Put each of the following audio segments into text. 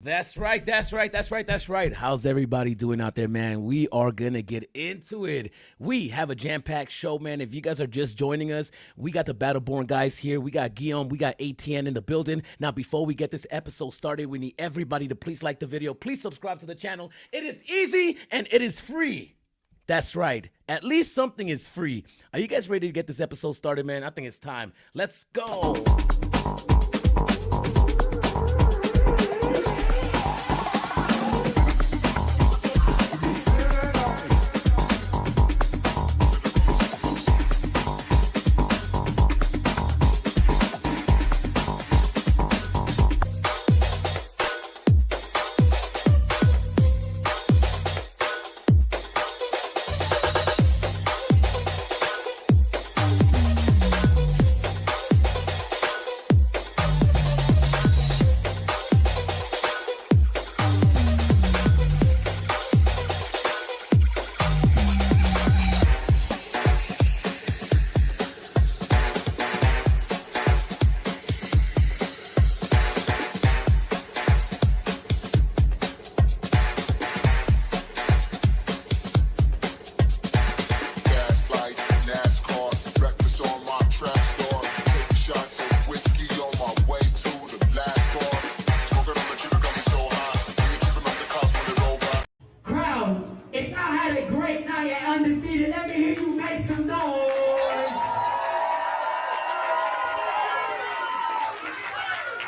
That's right. That's right. That's right. That's right. How's everybody doing out there, man? We are going to get into it. We have a jam-packed show, man. If you guys are just joining us, we got the Battleborn guys here. We got Guillaume. We got ATN in the building. Now, before we get this episode started, we need everybody to please like the video. Please subscribe to the channel. It is easy and it is free. That's right. At least something is free. Are you guys ready to get this episode started, man? I think it's time. Let's go.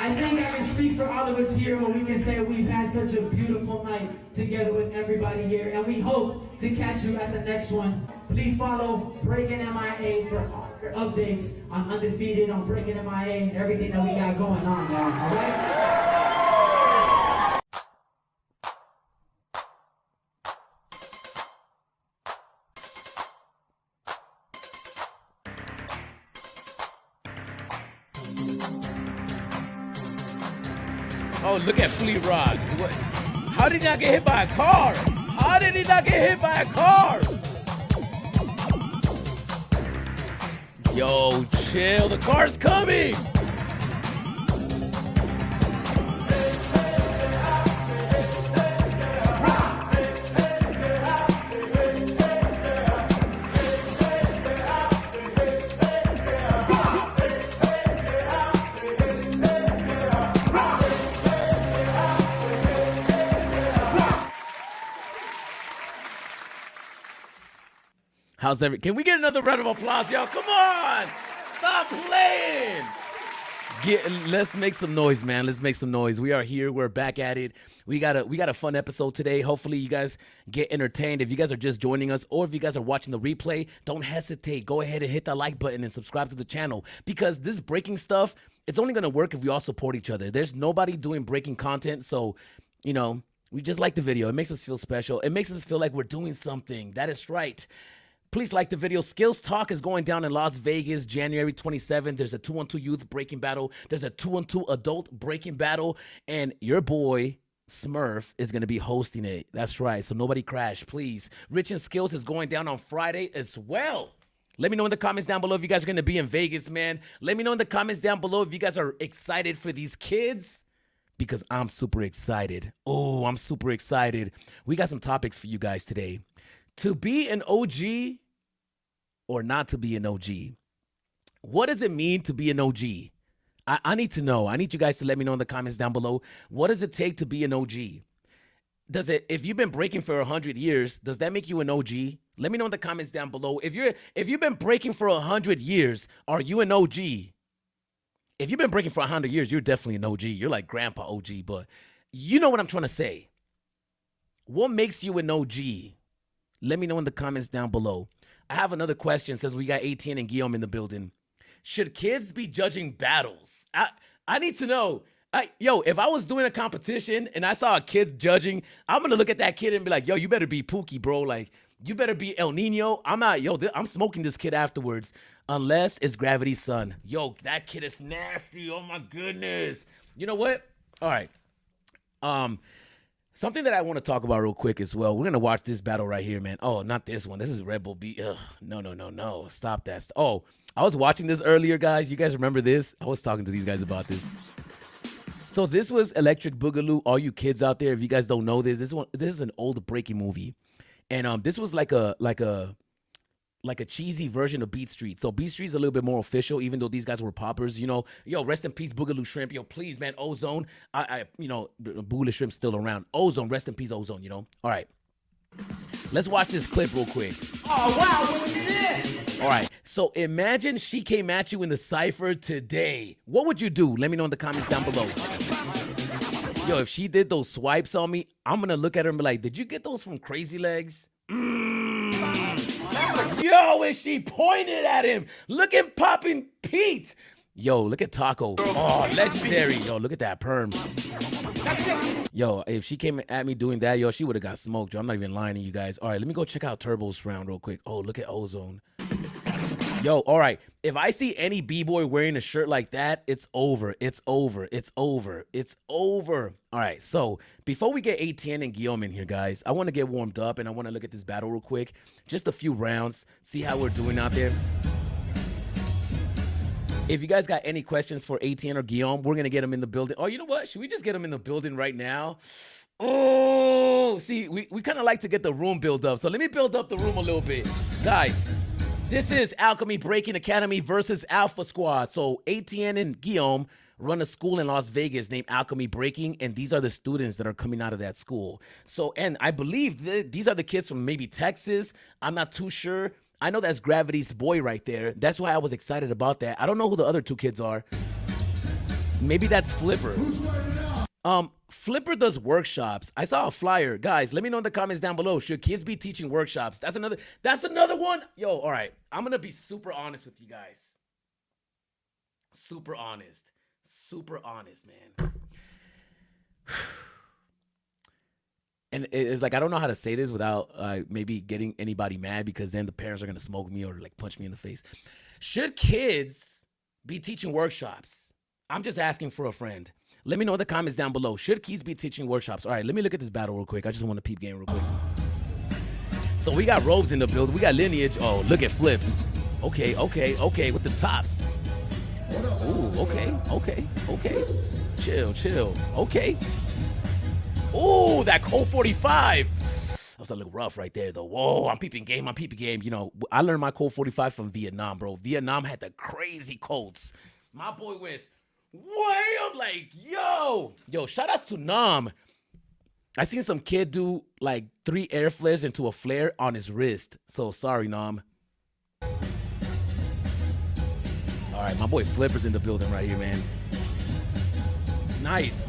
I think I can speak for all of us here when we can say we've had such a beautiful night together with everybody here, and we hope to catch you at the next one. Please follow Breaking MIA for updates on Undefeated, on Breaking MIA, and everything that we got going on now, all right? Oh, look at Fleet Rock. What? How did he not get hit by a car? How did he not get hit by a car? Yo, chill. The car's coming. How's every? Can we get another round of applause, y'all? Come on! Stop playing! Let's make some noise, man. Let's make some noise. We are here. We're back at it. We got a fun episode today. Hopefully, you guys get entertained. If you guys are just joining us, or if you guys are watching the replay, don't hesitate. Go ahead and hit that like button and subscribe to the channel, because this breaking stuff, it's only gonna work if we all support each other. There's nobody doing breaking content, so you know, we just like the video. It makes us feel special. It makes us feel like we're doing something. That is right. Please like the video. Skills Talk is going down in Las Vegas, January 27th. There's a 2-on-2 youth breaking battle. There's a 2-on-2 adult breaking battle. And your boy, Smurf, is going to be hosting it. That's right. So nobody crash, please. Rich and Skills is going down on Friday as well. Let me know in the comments down below if you guys are going to be in Vegas, man. Let me know in the comments down below if you guys are excited for these kids, because I'm super excited. Oh, I'm super excited. We got some topics for you guys today. To be an OG or not to be an OG? What does it mean to be an OG? I need to know. I need you guys to let me know in the comments down below. What does it take to be an OG? If you've been breaking for 100 years, does that make you an OG? Let me know in the comments down below. If you've been breaking for 100 years, are you an OG? If you've been breaking for 100 years, you're definitely an OG. You're like Grandpa OG, but you know what I'm trying to say. What makes you an OG? Let me know in the comments down below. I have another question since we got ATN and Guillaume in the building. Should kids be judging battles? I need to know. If I was doing a competition and I saw a kid judging, I'm going to look at that kid and be like, yo, you better be Pookie, bro. Like, you better be El Nino. I'm smoking this kid afterwards. Unless it's Gravity's son. Yo, that kid is nasty. Oh, my goodness. You know what? All right. Something that I want to talk about real quick as well. We're going to watch this battle right here, man. Oh, not this one. This is Red Bull B. Ugh, no. Stop that. I was watching this earlier, guys. You guys remember this? I was talking to these guys about this. So So this was Electric Boogaloo. All you kids out there, if you guys don't know this is an old breaking movie, and this was like a cheesy version of Beat Street. So Beat Street's a little bit more official, even though these guys were poppers. You know, yo, rest in peace, Boogaloo Shrimp. Yo, please, man, Ozone. You know, Boogaloo Shrimp's still around. Ozone, rest in peace, Ozone. You know. All right, let's watch this clip real quick. Oh wow, what is this? All right, so imagine she came at you in the cipher today. What would you do? Let me know in the comments down below. Yo, if she did those swipes on me, I'm gonna look at her and be like, did you get those from Crazy Legs? Yo, and she pointed at him. Look at Poppin' Pete. Yo, look at Taco. Oh, legendary. Yo, look at that perm. Yo, if she came at me doing that, yo, she would have got smoked. Yo, I'm not even lying to you guys. All right, let me go check out Turbo's round real quick. Oh, look at Ozone. Yo, all right. If I see any B-boy wearing a shirt like that, it's over. It's over. It's over. It's over. All right, so before we get ATN and Guillaume in here, guys, I want to get warmed up, and I want to look at this battle real quick. Just a few rounds. See how we're doing out there. If you guys got any questions for ATN or Guillaume, we're going to get them in the building. Oh, you know what? Should we just get them in the building right now? Oh, see, we kind of like to get the room built up. So let me build up the room a little bit. Guys, this is Alchemy Breaking Academy versus Alpha Squad. So ATN and Guillaume run a school in Las Vegas named Alchemy Breaking, and these are the students that are coming out of that school. So, and I believe these are the kids from maybe Texas. I'm not too sure. I know that's Gravity's boy right there. That's why I was excited about that. I don't know who the other two kids are. Maybe that's Flipper. Flipper does workshops. I saw a flyer. Guys, let me know in the comments down below. Should kids be teaching workshops? That's another one. Yo, all right. I'm going to be super honest with you guys. Super honest. Super honest, man. And it's like, I don't know how to say this without maybe getting anybody mad, because then the parents are going to smoke me or like punch me in the face. Should kids be teaching workshops? I'm just asking for a friend. Let me know in the comments down below. Should kids be teaching workshops? All right, let me look at this battle real quick. I just want to peep game real quick. So we got Robes in the build. We got Lineage. Oh, look at Flips. Okay, with the tops. Ooh, okay. Chill. Okay. Ooh, that Colt 45. That was a little rough right there, though. Whoa, I'm peeping game. You know, I learned my Colt 45 from Vietnam, bro. Vietnam had the crazy Colts. My boy went way up like, yo, shout outs to Nam. I seen some kid do like 3 air flares into a flare on his wrist. So sorry, Nam. All right, my boy Flipper's in the building right here, man. Nice.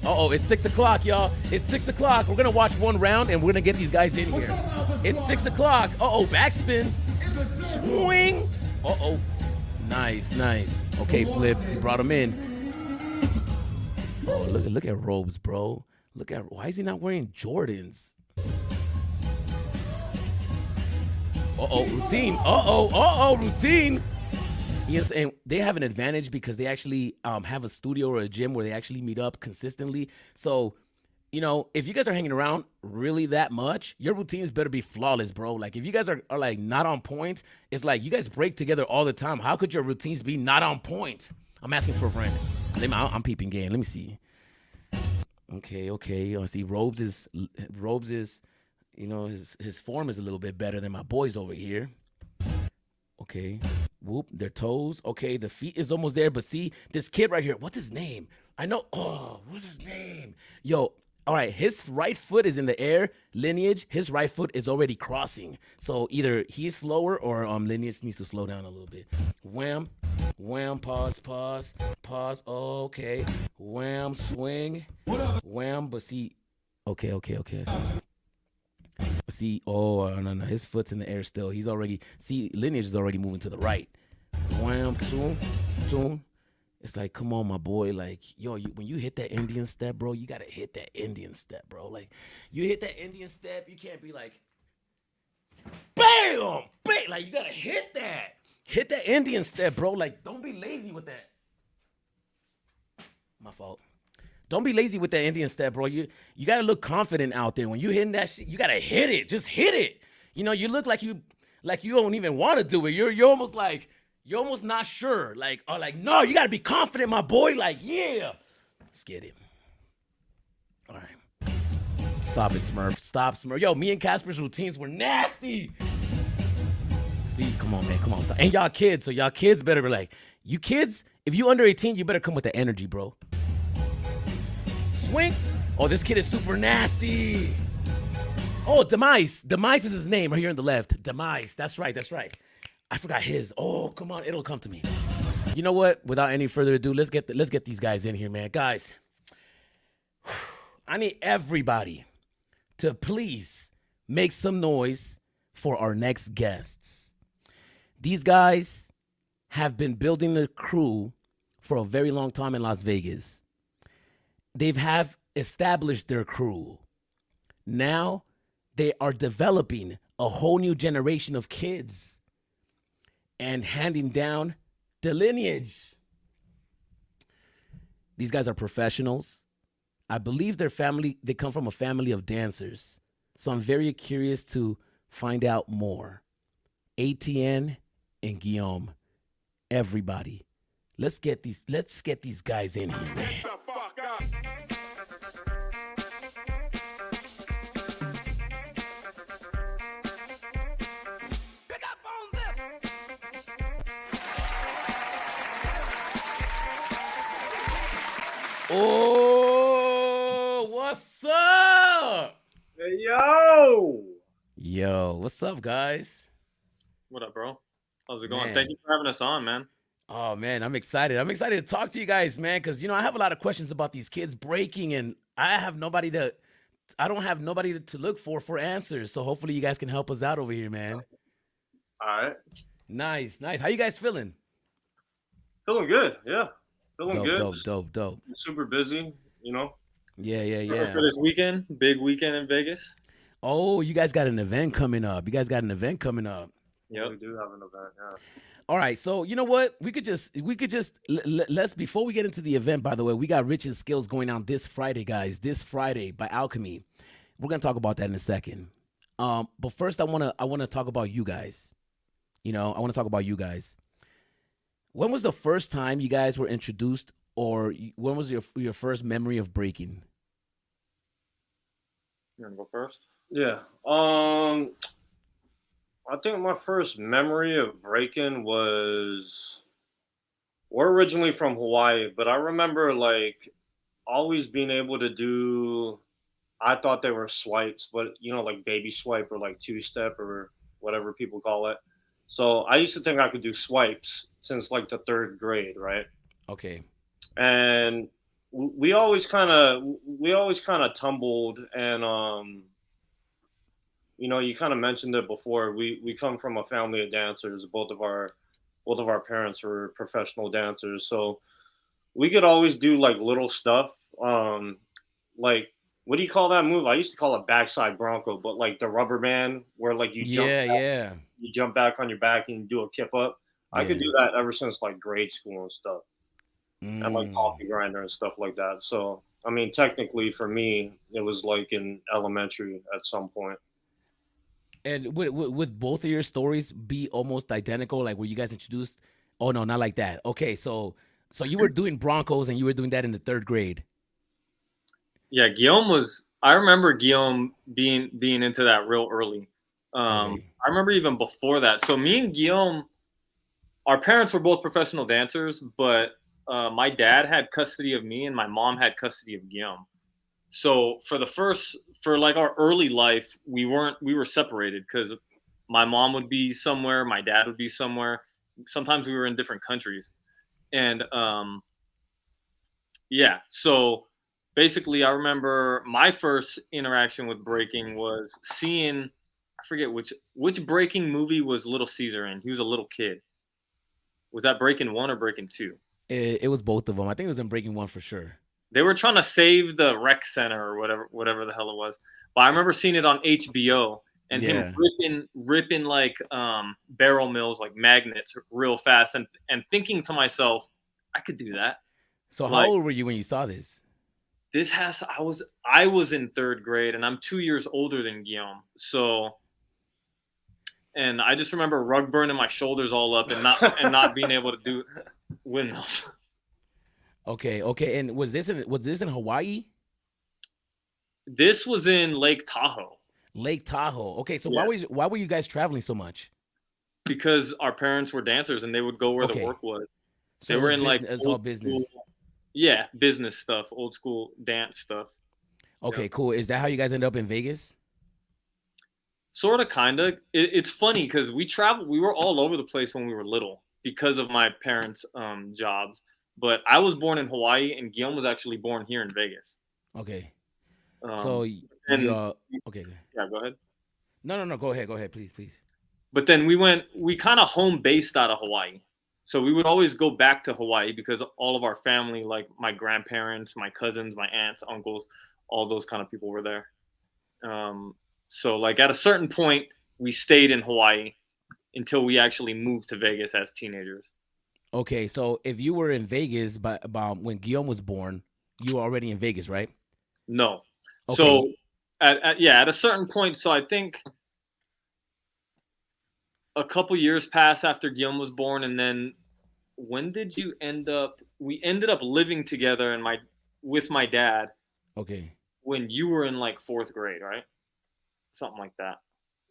Uh-oh, it's 6 o'clock, y'all. It's 6 o'clock. We're going to watch one round, and we're going to get these guys in here. It's 6 o'clock. Uh-oh, backspin. Swing. Uh-oh. Nice. Okay, Flip. You brought him in. Oh, look at Robes, bro. Why is he not wearing Jordans? Uh-oh, routine. Routine. Yes, and they have an advantage because they actually have a studio or a gym where they actually meet up consistently. So, you know, if you guys are hanging around really that much, your routines better be flawless, bro. Like, if you guys are like not on point, it's like you guys break together all the time. How could your routines be not on point? I'm asking for a friend. I'm peeping game. Let me see. Okay. I see Robes is, you know, his form is a little bit better than my boys over here. Okay. Whoop, their toes. Okay, the feet is almost there, but see, this kid right here, what's his name? I know. Oh, what's his name? Yo, all right, his right foot is in the air. Lineage, his right foot is already crossing. So either he's slower or Lineage needs to slow down a little bit. Wham, pause. Okay. Wham, swing. Wham, but see. Okay. See, no, his foot's in the air still. He's already, Lineage is already moving to the right. Wham, zoom. It's like, come on, my boy. Like, yo, when you hit that Indian step, bro, you got to hit that Indian step, bro. Like, you hit that Indian step, you can't be like, bam. Like, you got to hit that. Hit that Indian step, bro. Like, don't be lazy with that. My fault. Don't be lazy with that Indian step, bro. You gotta look confident out there. When you hitting that shit, you gotta hit it. Just hit it. You know, you look like you don't even want to do it. You're almost like, You're almost not sure. Like, or like, no, you gotta be confident, my boy. Like, yeah. Let's get it. All right. Stop it, Smurf. Stop, Smurf. Yo, me and Casper's routines were nasty. See, come on, man. Come on. And y'all kids, so y'all kids better be like, you kids, if you under 18, you better come with the energy, bro. Swing. Oh, this kid is super nasty. Oh, Demise. Demise is his name right here on the left. Demise. That's right. That's right. I forgot his. Oh, come on. It'll come to me. You know what? Without any further ado, let's get these guys in here, man. Guys, I need everybody to please make some noise for our next guests. These guys have been building the crew for a very long time in Las Vegas. They've have established their crew. Now they are developing a whole new generation of kids and handing down the lineage. These guys are professionals. I believe they come from a family of dancers. So I'm very curious to find out more. ATN and Guillaume, everybody, let's get these guys in here, man. Oh, what's up? Hey, yo! Yo, what's up, guys? What up, bro? How's it going? Man. Thank you for having us on, man. Oh, man, I'm excited. I'm excited to talk to you guys, man, because, I have a lot of questions about these kids breaking, and I don't have nobody to look for answers, so hopefully you guys can help us out over here, man. All right. Nice. How you guys feeling? Feeling good, yeah. Feeling good. Dope. Super busy, Yeah. For this weekend, big weekend in Vegas. Oh, you guys got an event coming up. Yep. Yeah, we do have an event, yeah. All right, so you know what? We could just let's before we get into the event. By the way, we got Rich's Skills going on this Friday, guys. This Friday by Alchemy. We're gonna talk about that in a second. But first, I wanna talk about you guys. I want to talk about you guys. When was the first time you guys were introduced, or when was your first memory of breaking? You want to go first? Yeah. I think my first memory of breaking was, we're originally from Hawaii, but I remember like always being able to do, I thought they were swipes, but like baby swipe or like two-step or whatever people call it. So I used to think I could do swipes since like the third grade, right? Okay. And we always kind of tumbled, and you kind of mentioned it before. We come from a family of dancers. Both of our parents were professional dancers, so we could always do like little stuff. Like, what do you call that move? I used to call it backside bronco, but like the rubber band where like you jump back on your back and do a kip up. I could do that ever since like grade school and stuff, and like coffee grinder and stuff like that. So I mean, technically for me, it was like in elementary at some point. And would both of your stories be almost identical? Like, were you guys introduced? Oh no, not like that. Okay, so you were doing Broncos and you were doing that in the third grade. Yeah, I remember Guillaume being into that real early. Okay. I remember even before that. So me and Guillaume, our parents were both professional dancers, but my dad had custody of me and my mom had custody of Guillaume. So for like our early life, we were separated because my mom would be somewhere, my dad would be somewhere. Sometimes we were in different countries. And so basically I remember my first interaction with breaking was seeing, I forget which breaking movie was Little Caesar in. He was a little kid. Was that Breaking 1 or Breaking 2? It was both of them. I think it was in Breaking 1 for sure. They were trying to save the rec center or whatever the hell it was. But I remember seeing it on HBO and him ripping like barrel mills, like magnets real fast, and thinking to myself, I could do that. So how old were you when you saw this? I was in third grade, and I'm 2 years older than Guillaume. So and I just remember rug burning my shoulders all up and not being able to do windmills. Okay, okay. And was this in Hawaii? This was in Lake Tahoe. Lake Tahoe. Okay, so Yeah. why were you guys traveling so much? Because our parents were dancers and they would go where the Okay. work was. So They it were was in like business, it's all old business. school, yeah, business stuff, old school dance stuff. Okay, Yeah. cool. Is that how you guys end up in Vegas? Sort of, kind of. It's funny because we were all over the place when we were little because of my parents' jobs. But I was born in Hawaii and Guillaume was actually born here in Vegas. Okay. Um, So and you okay. yeah, go ahead. No. Go ahead, please, please. But then we kind of home based out of Hawaii. So we would always go back to Hawaii because all of our family, like my grandparents, my cousins, my aunts, uncles, all those kind of people were there. So like at a certain point, we stayed in Hawaii until we actually moved to Vegas as teenagers. Okay, so if you were in Vegas by about when Guillaume was born, you were already in Vegas, right? No. Okay. So at a certain point, so I think a couple years passed after Guillaume was born, and then when did you end up? We ended up living together with my dad Okay. when you were in like fourth grade, right? Something like that,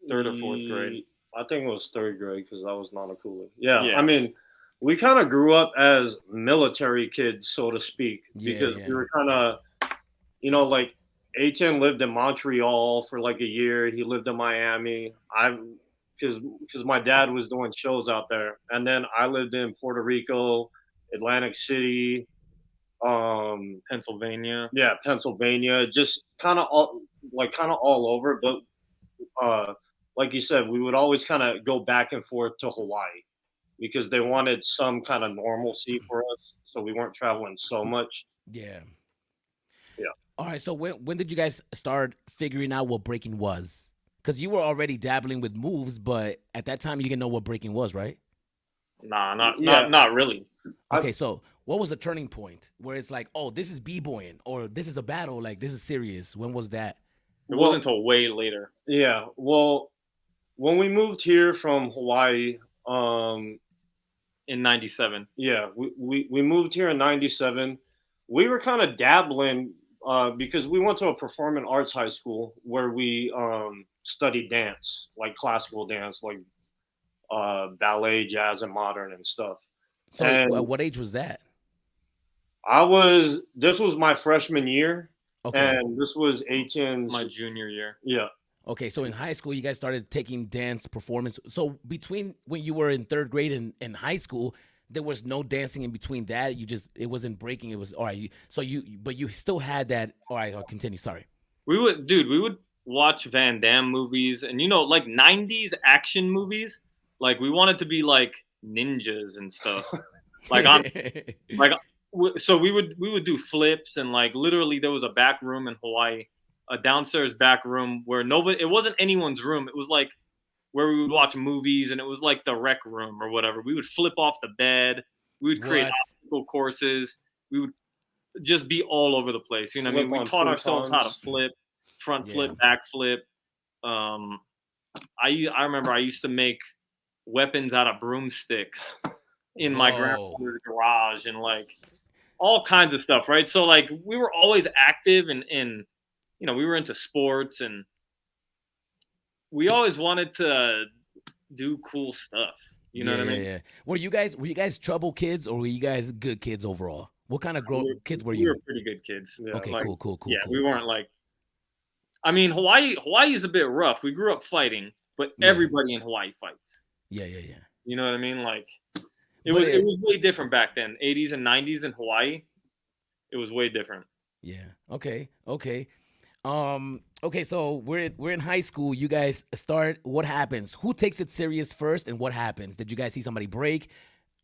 third or fourth grade. I think it was third grade because I was not a cooler. Yeah, Yeah. I mean, we kind of grew up as military kids, so to speak, Yeah, because yeah. we were kind of, like A10 lived in Montreal for like a year. He lived in Miami. Because my dad was doing shows out there, and then I lived in Puerto Rico, Atlantic City, Pennsylvania. yeah, Pennsylvania, just kind of all over. But like you said, we would always kind of go back and forth to Hawaii because they wanted some kind of normalcy for us, so we weren't traveling so much. Yeah. Yeah. All right. So when did you guys start figuring out what breaking was? Because you were already dabbling with moves, but at that time you didn't know what breaking was, right? Nah, Yeah. not really. Okay, so what was the turning point where it's like, oh, this is b-boying, or this is a battle, like this is serious? When was that? It wasn't until way later. Yeah. Well, when we moved here from Hawaii, In '97. yeah, we moved here in '97. We were kind of dabbling because we went to a performing arts high school where we studied dance, like classical dance, like ballet, jazz, and modern and stuff. So And at what age was that? this was my freshman year, Okay. and this was 18's. My junior year. Yeah. Okay, so in high school, you guys started taking dance performance. So between when you were in third grade and high school, there was no dancing in between that. It wasn't breaking. It was all right. But you still had that. All right, I'll continue. Sorry. We would watch Van Damme movies and like '90s action movies. Like we wanted to be like ninjas and stuff. Like on like so we would do flips and like literally there was a back room in Hawaii, a downstairs back room where it wasn't anyone's room. It was like where we would watch movies and it was like the rec room or whatever. We would flip off the bed. We would create What? obstacle courses. We would just be all over the place. You know what I mean? Flip We on taught ourselves how to futons. flip, front Yeah. flip, back flip. I remember I used to make weapons out of broomsticks in my Whoa. grandfather's garage and like all kinds of stuff, right? So like we were always active and we were into sports and we always wanted to do cool stuff. You know what I mean? Yeah. Were you guys trouble kids or were you guys good kids overall? What kind of kids were We you? were pretty good kids. Yeah. Okay, like, cool. Yeah, cool. we weren't like. I mean, Hawaii is a bit rough. We grew up fighting, but Yeah. everybody in Hawaii fights. Yeah. You know what I mean? Like, it But was way different back then. '80s and '90s in Hawaii, it was way different. Yeah. Okay. Okay, so we're in high school. You guys start. What happens? Who takes it serious first, and what happens? Did you guys see somebody break?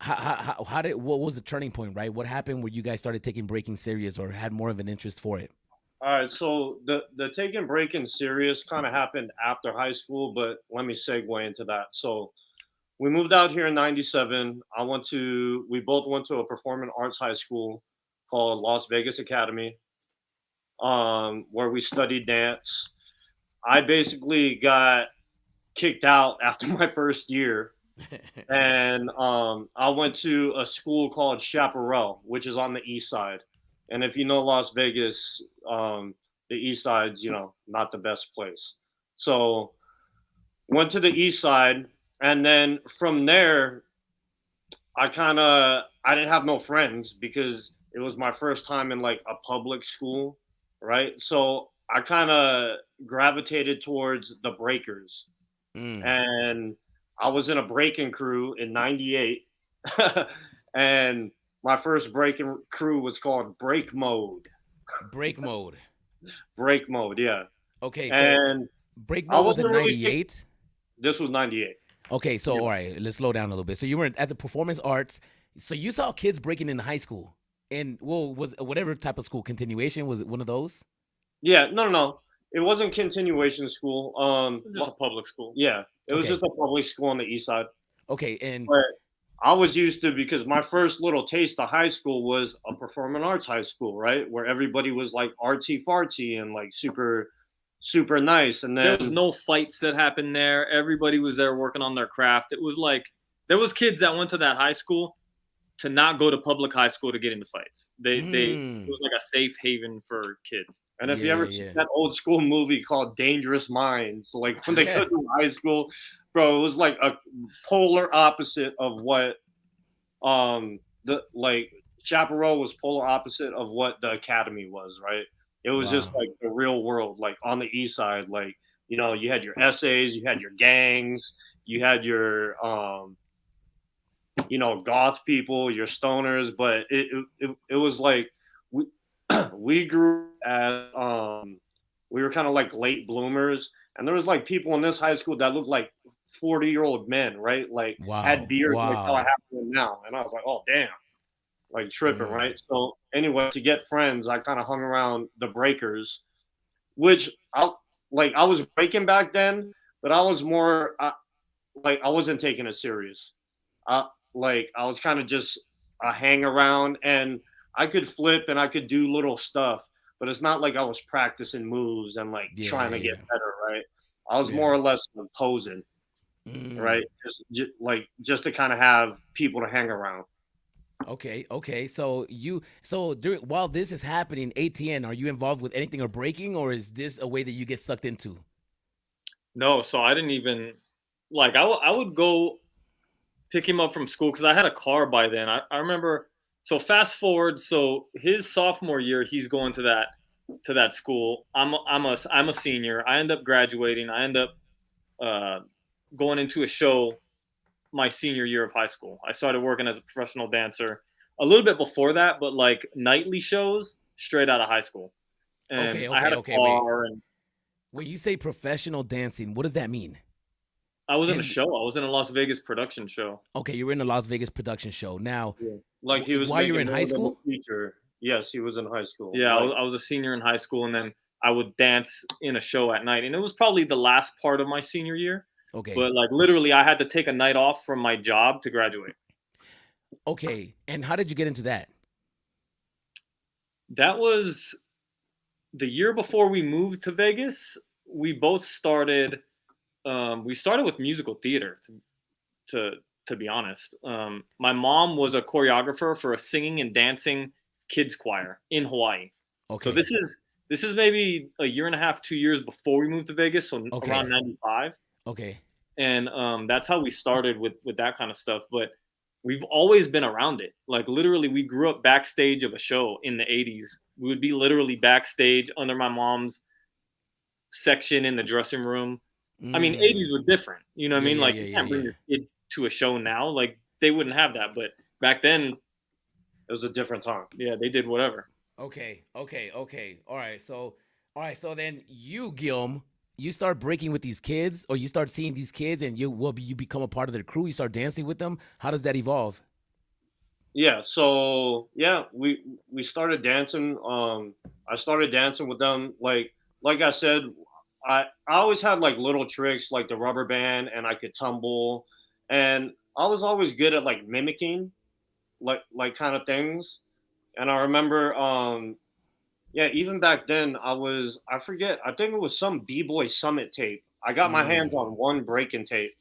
What was the turning point? Right? What happened where you guys started taking breaking serious, or had more of an interest for it? All right, so the taking breaking serious kind of happened after high school, but let me segue into that. So we moved out here in '97. We both went to a performing arts high school called Las Vegas Academy, where we studied dance. I basically got kicked out after my first year, and I went to a school called Chaparral, which is on the east side. And if you know Las Vegas, the east side's not the best place. So went to the east side, and then from there, I didn't have no friends because it was my first time in like a public school, right? So I kind of gravitated towards the breakers, Mm. and I was in a breaking crew in '98, and my first breaking crew was called Break Mode. Break mode. Break Mode, yeah. Okay, so And break I mode was in wasn't really '98. this was '98. Okay, so Yeah. all right, let's slow down a little bit. So you were at the performance arts. So you saw kids breaking in high school, and well, was whatever type of school continuation was it one of those? Yeah, no, no, no. It wasn't continuation school. It was just a public school. Yeah, it was Okay, just a public school on the east side. okay, and But I was used to because my first little taste of high school was a performing arts high school, right? Where everybody was like artsy fartsy and like super, super nice. And There was then no fights that happened there. Everybody was there working on their craft. It was like there was kids that went to that high school to not go to public high school to get into fights. It was like a safe haven for kids. and if you yeah, ever yeah, see yeah. that old school movie called Dangerous Minds, like when they Yeah. go to high school, bro, it was like a polar opposite of what the like Chaparral was polar opposite of what the academy was, right? It was just Wow. like the real world, like on the east side, like you had your essays, you had your gangs, you had your goth people, your stoners, but it was like we we grew as we were kind of like late bloomers, and there was like people in this high school that looked like 40-year-old men, right? Like had Wow. beards like how I Wow. have them now, and I was like, oh damn, like tripping, Mm. right? So anyway, to get friends, I kind of hung around the breakers, which I was breaking back then, but I was more like I wasn't taking it serious. Like I was kind of just a hang around, and I could flip and I could do little stuff, but it's not like I was practicing moves and like Yeah, trying yeah, to get yeah. better, right? I was Yeah. more or less posing, right? Mm. Just to kind of have people to hang around. Okay, okay. So during while this is happening, ATN, are you involved with anything or breaking, or is this a way that you get sucked into? No, so I didn't even like I would go pick him up from school because I had a car by then. I remember. So fast forward. So his sophomore year, he's going to that school. I'm a senior. I end up graduating. I end up uh, going into a show my senior year of high school. I started working as a professional dancer a little bit before that, but like nightly shows straight out of high school. And Okay, I had okay, a okay. Wait. car, and When you say professional dancing, what does that mean? I was in a And show. I was in a Las Vegas production show. okay, you're in a Las Vegas production show. Now, Yeah. Like he was while you're making in high more than a school? feature. Yes, he was in high school. Yeah, Like I was a senior in high school, and then I would dance in a show at night. And it was probably the last part of my senior year. Okay. But like literally, I had to take a night off from my job to graduate. Okay. And how did you get into that? That was the year before we moved to Vegas. We both started. We started with musical theater. To to be honest, my mom was a choreographer for a singing and dancing kids choir in Hawaii. So Okay. this is maybe a year and a half, 2 years before we moved to Vegas. So Okay. around '95. Okay. And that's how we started with that kind of stuff. But we've always been around it. Like literally, we grew up backstage of a show in the '80s. We would be literally backstage under my mom's section in the dressing room. I mean, '80s Mm. were different. You know what I Yeah, mean? yeah, Like yeah, you yeah, can't bring yeah. your kid to a show now. Like they wouldn't have that. But back then, it was a different time. yeah, they did whatever. Okay. Okay. Okay. All right. So then you, Gilm, you start breaking with these kids, or you start seeing these kids, and you become a part of their crew. You start dancing with them. How does that evolve? Yeah, so yeah, we started dancing. I started dancing with them. Like I said, I always had like little tricks like the rubber band, and I could tumble, and I was always good at like mimicking like kind of things. And I remember yeah, even back then I forget, I think it was some B-boy summit tape I got my hands on one breaking tape,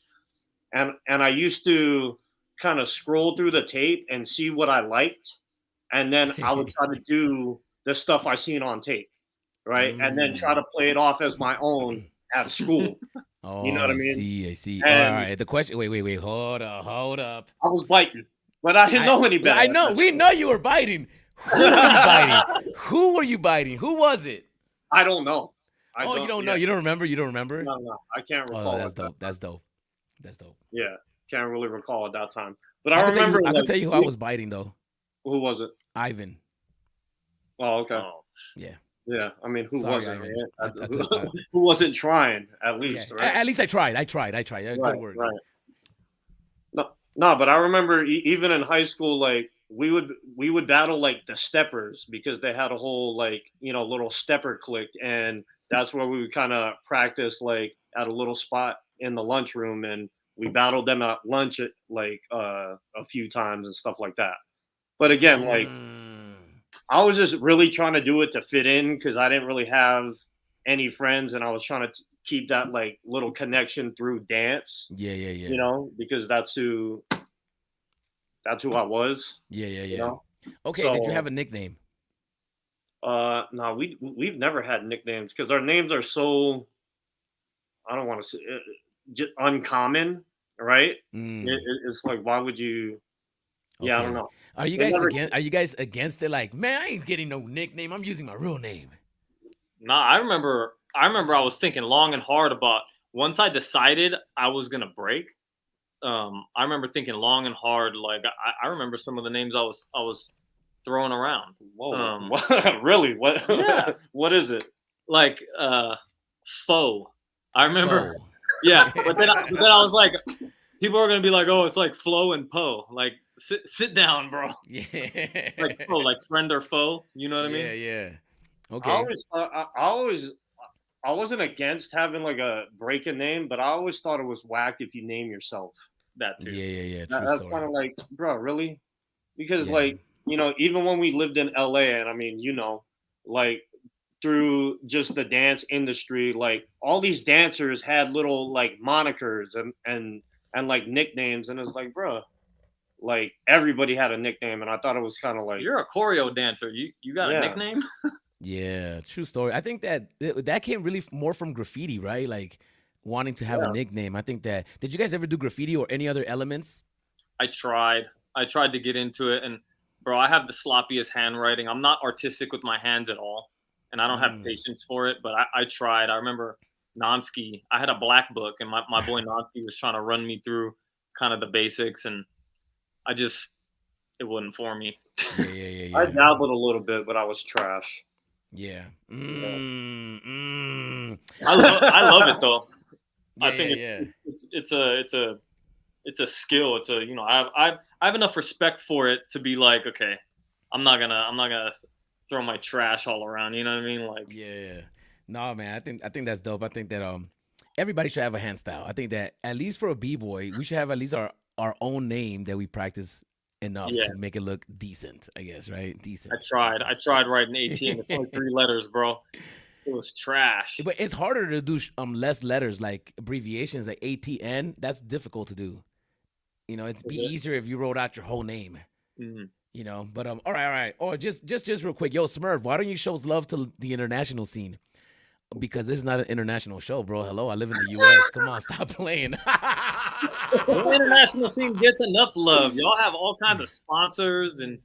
and I used to kind of scroll through the tape and see what I liked, and then I would try to do the stuff I seen on tape, right? And then try to play it off as my own at school. Oh, You know what I I mean? see. I see. And All right. The question. Wait. Hold up. I was biting, but I didn't know any better. I know. We know you were biting. Who were you biting? Who were you biting? Who was it? I don't know. You don't know. You don't remember. You don't remember. No, I can't recall. Oh, that's dope. That's dope. That's dope. Yeah, can't really recall at that time. But I remember. I can tell you who I was biting though. Who was it? Ivan. Oh, okay. Yeah. Yeah, I mean, who wasn't? Right? Who wasn't trying? At least, Yeah. right? At least I tried. Good Right, word. right. No, but I remember even in high school, like we would battle like the steppers because they had a whole like little stepper clique, and that's where we would kind of practice like at a little spot in the lunchroom, and we battled them at lunch at like a few times and stuff like that. But again, like I was just really trying to do it to fit in because I didn't really have any friends, and I was trying to keep that like little connection through dance. Yeah. Because that's who I was. Yeah. Okay, So, did you have a nickname? No, we've never had nicknames because our names are so, I don't want to say just uncommon, right? It's like, why would you? Yeah, I don't know. Are you guys against it? Like, man, I ain't getting no nickname. I'm using my real name. Nah, I remember I was thinking long and hard about once I decided I was gonna break. I remember thinking long and hard. Like I remember some of the names I was throwing around. Whoa, really? What? Yeah. What is it? Like foe. I remember. Foe. Yeah, but then I was like, people are gonna be like, oh, it's like Flo and Poe. Like sit down, bro. Yeah. Like foe, like friend or foe. You know what I mean? Yeah. Okay. I wasn't against having like a break-in name, but I always thought it was whack if you name yourself. That too. Yeah. That's kind of like, bro, really? Because like, even when we lived in LA, and I mean, like through just the dance industry, like all these dancers had little like monikers and like nicknames, and it's like, bro, like everybody had a nickname, and I thought it was kind of like, you're a choreo dancer. You got a nickname? Yeah, true story. I think that came really more from graffiti, right? Like wanting to have a nickname. I think that. Did you guys ever do graffiti or any other elements? I tried to get into it, and bro, I have the sloppiest handwriting. I'm not artistic with my hands at all, and I don't have patience for it. But I tried. I remember Nonsky. I had a black book, and my boy Nonsky was trying to run me through kind of the basics, and it wasn't for me. Yeah. I dabbled a little bit, but I was trash. Yeah. I love it though. Yeah, I think it's a skill. It's a I have enough respect for it to be like, okay, I'm not gonna throw my trash all around. You know what I mean? Like, yeah. No, man. I think that's dope. I think that everybody should have a hand style. I think that at least for a b-boy, we should have at least our own name that we practice enough to make it look decent, I guess, right? Decent. I tried writing ATM. It's only 3 letters, bro. It was trash. But it's harder to do less letters, like abbreviations, like ATN. That's difficult to do. It'd be easier if you wrote out your whole name. But all right. Or just real quick, yo, Smurf, why don't you show love to the international scene? Because this is not an international show, bro. Hello, I live in the U.S. Come on, stop playing. The international scene gets enough love. Y'all have all kinds of sponsors and.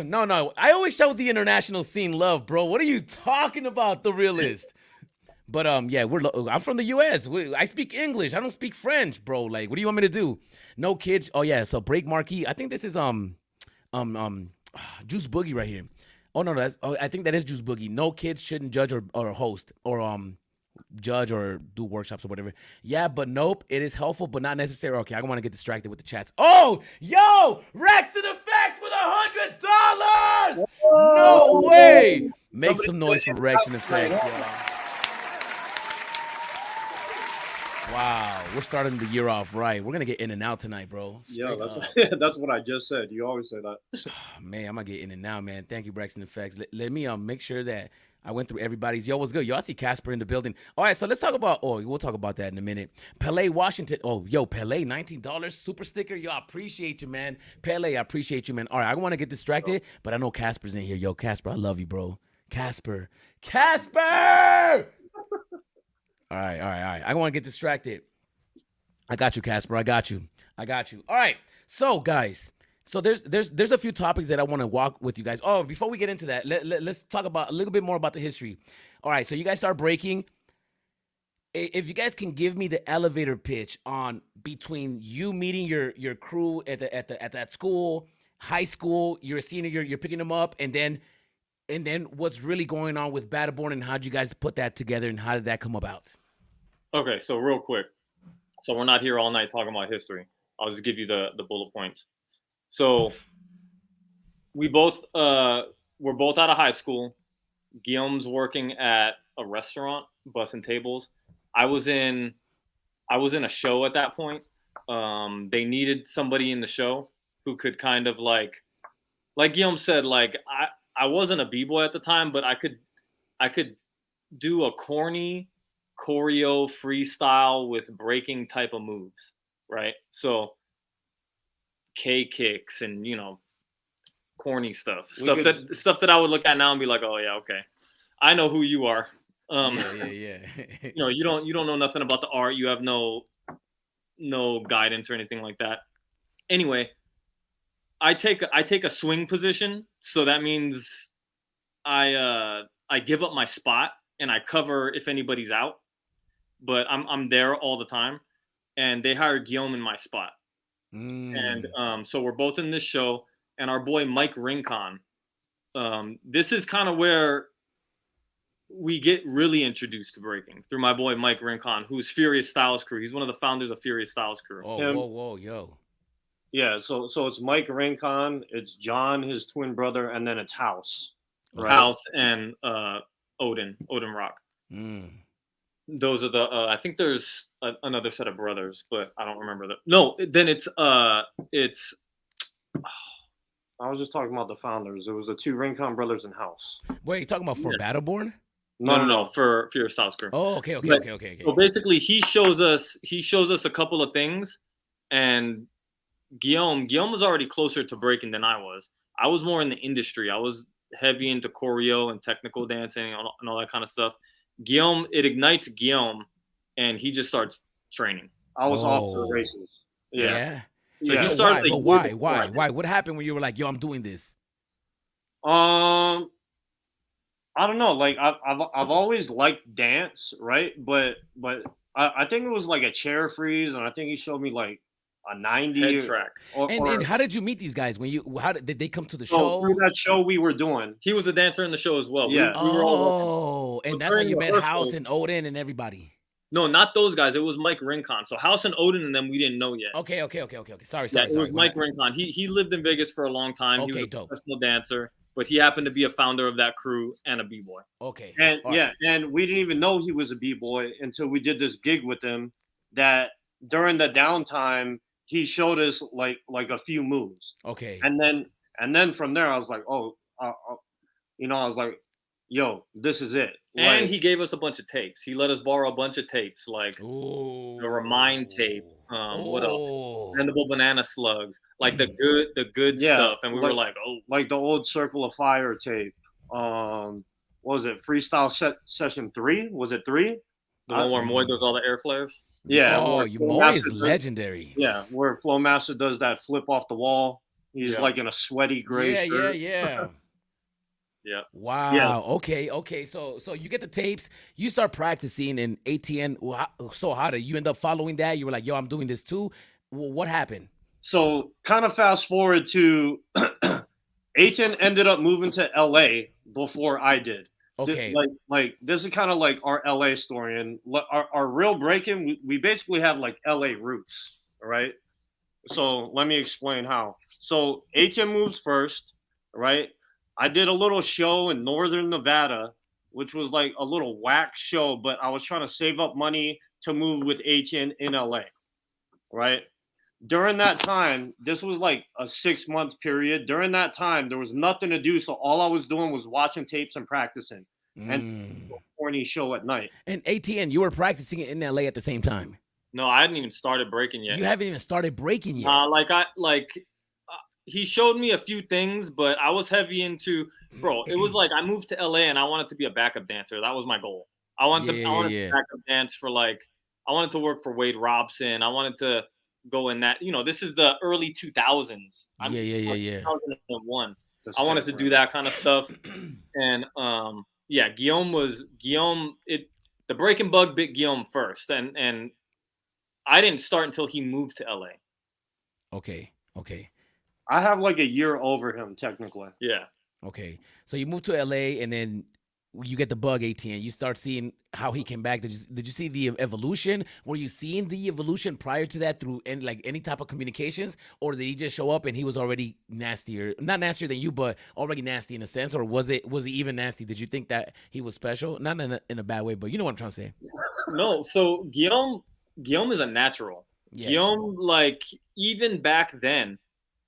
No. I always show the international scene love, bro. What are you talking about, The Realist? But yeah, I'm from the U.S. I speak English. I don't speak French, bro. Like, what do you want me to do? No kids. Oh yeah. So Break Marquee. I think this is Juice Boogie right here. Oh no, I think that is Juice Boogie. No kids shouldn't judge or host or judge or do workshops or whatever. Yeah, but nope, it is helpful but not necessary. Okay, I don't want to get distracted with the chats. Oh, yo, Rex and Effects with $100. No way. Make some noise for Rex and Effects, y'all. Wow, we're starting the year off right. We're gonna get in and out tonight, bro. That's what I just said. You always say that. Man, I'm gonna get in and out, man. Thank you, Braxton Effects. Let me make sure that I went through everybody's. Yo, what's good? Yo, I see Casper in the building. All right, so let's talk about. Oh, we'll talk about that in a minute. Pele Washington. Oh, yo, Pele, $19 super sticker. Yo, I appreciate you, man. Pele, I appreciate you, man. All right, I don't want to get distracted, but I know Casper's in here. Yo, Casper, I love you, bro. Casper. All right. I don't want to get distracted. I got you, Casper. I got you. All right. So, guys, there's a few topics that I want to walk with you guys. Oh, before we get into that, let's talk about a little bit more about the history. All right. So you guys start breaking. If you guys can give me the elevator pitch on between you meeting your crew at that school, high school, you're a senior, you're picking them up, and then what's really going on with Battleborn, and how'd you guys put that together, and how did that come about? Okay, so real quick. So we're not here all night talking about history. I'll just give you the bullet points. So we're both out of high school. Guillaume's working at a restaurant, bussing tables. I was in a show at that point. They needed somebody in the show who could kind of like Guillaume said, like I wasn't a b-boy at the time, but I could do a corny choreo freestyle with breaking type of moves, right? So K kicks and corny stuff that I would look at now and be like, oh yeah, okay, I know who you are. Yeah. You don't know nothing about the art. You have no guidance or anything like that. Anyway, I take a swing position, so that means I give up my spot and I cover if anybody's out, but I'm there all the time. And they hired Guillaume in my spot, and so we're both in this show. And our boy Mike Rincon, this is kind of where we get really introduced to breaking through my boy Mike Rincon, who's Furious Styles Crew. He's one of the founders of Furious Styles Crew. Oh, whoa, yo. Yeah, so it's Mike Rincon, it's John, his twin brother, and then it's House. Right? House and Odin Rock. Those are the I think there's another set of brothers, but I don't remember that. No, then it's I was just talking about the founders. It was the two Rincon brothers in House. Wait, you talking about for Battleborn? No, for Furious Styles Crew. Oh, okay. So basically, he shows us a couple of things, and Guillaume was already closer to breaking than I was. I was more in the industry. I was heavy into choreo and technical dancing and all that kind of stuff. Guillaume, it ignites Guillaume, and he just starts training. I was off to the races. Yeah. So he started. Why? What happened when you were like, "Yo, I'm doing this"? I don't know. Like I've always liked dance, right? But I think it was like a chair freeze, and I think he showed me like a 90 head track. And how did you meet these guys? Did they come to the show? Through that show we were doing. He was a dancer in the show as well. Yeah. We were all and that's how you met House and Odin and everybody. No, not those guys. It was Mike Rincon. So House and Odin and them we didn't know yet. Okay. Sorry. It was Mike Rincon. He lived in Vegas for a long time. Okay, he was a professional dancer, but he happened to be a founder of that crew and a b-boy. Okay. And and we didn't even know he was a b-boy until we did this gig with him. That during the downtime, he showed us like a few moves. Okay. And then from there, I was like, I was like, yo, this is it. And he gave us a bunch of tapes. He let us borrow a bunch of tapes, like the Remind tape. What else? Mandible Banana Slugs, like the good stuff. And we were like, like the old Circle of Fire tape. What was it? Freestyle Session 3? Was it 3? The one where Moy does all the air flares. Yeah. Moy is legendary. Yeah, where Flowmaster does that flip off the wall. He's like in a sweaty gray shirt. Yeah. Yeah. Wow. Yeah. Okay. So you get the tapes. You start practicing in ATN. So how did you end up following that? You were like, yo, I'm doing this too. What happened? So kind of fast forward to ATN ended up moving to LA before I did. Okay. Like this is kind of like our LA story, and our real breaking. We basically have like LA roots. All right. So let me explain how. So ATN moves first, right? I did a little show in Northern Nevada, which was like a little whack show, but I was trying to save up money to move with ATN in LA, right? During that time, this was like a 6-month period. During that time, there was nothing to do. So all I was doing was watching tapes and practicing. and corny show at night. And ATN, you were practicing it in LA at the same time. No, I hadn't even started breaking yet. You haven't even started breaking yet. He showed me a few things, but I was heavy into, bro. It was like I moved to LA and I wanted to be a backup dancer. That was my goal. I wanted to backup dance for I wanted to work for Wade Robson. I wanted to go in that. This is the early 2000s. 2001. I wanted to do that kind of stuff, and Guillaume. The breaking bug bit Guillaume first, and I didn't start until he moved to LA. Okay. I have like a year over him technically. Yeah. Okay. So you moved to LA, and then you get the bug, ATN. You start seeing how he came back. Did you see the evolution? Were you seeing the evolution prior to that through any type of communications, or did he just show up and he was already nastier? Not nastier than you, but already nasty in a sense, or was he even nasty? Did you think that he was special? Not in a bad way, but you know what I'm trying to say. No. So Guillaume is a natural. Yeah. Guillaume, even back then,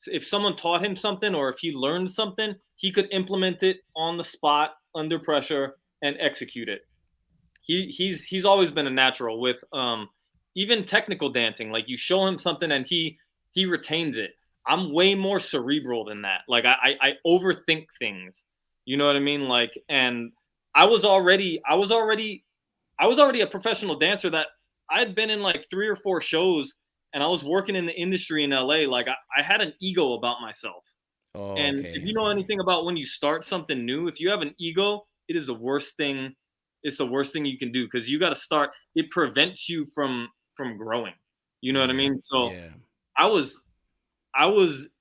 if someone taught him something or if he learned something, he could implement it on the spot, under pressure, and execute it. He's always been a natural with even technical dancing. Like, you show him something and he retains it. I'm way more cerebral than that. Like, I overthink things. You know what I mean? And I was already a professional dancer that I had been in 3 or 4 shows, and I was working in the industry in LA. I had an ego about myself. Oh, and if you know anything about when you start something new, if you have an ego, it is the worst thing. It's the worst thing you can do, because you got to start. It prevents you from growing. You know what I mean? So I was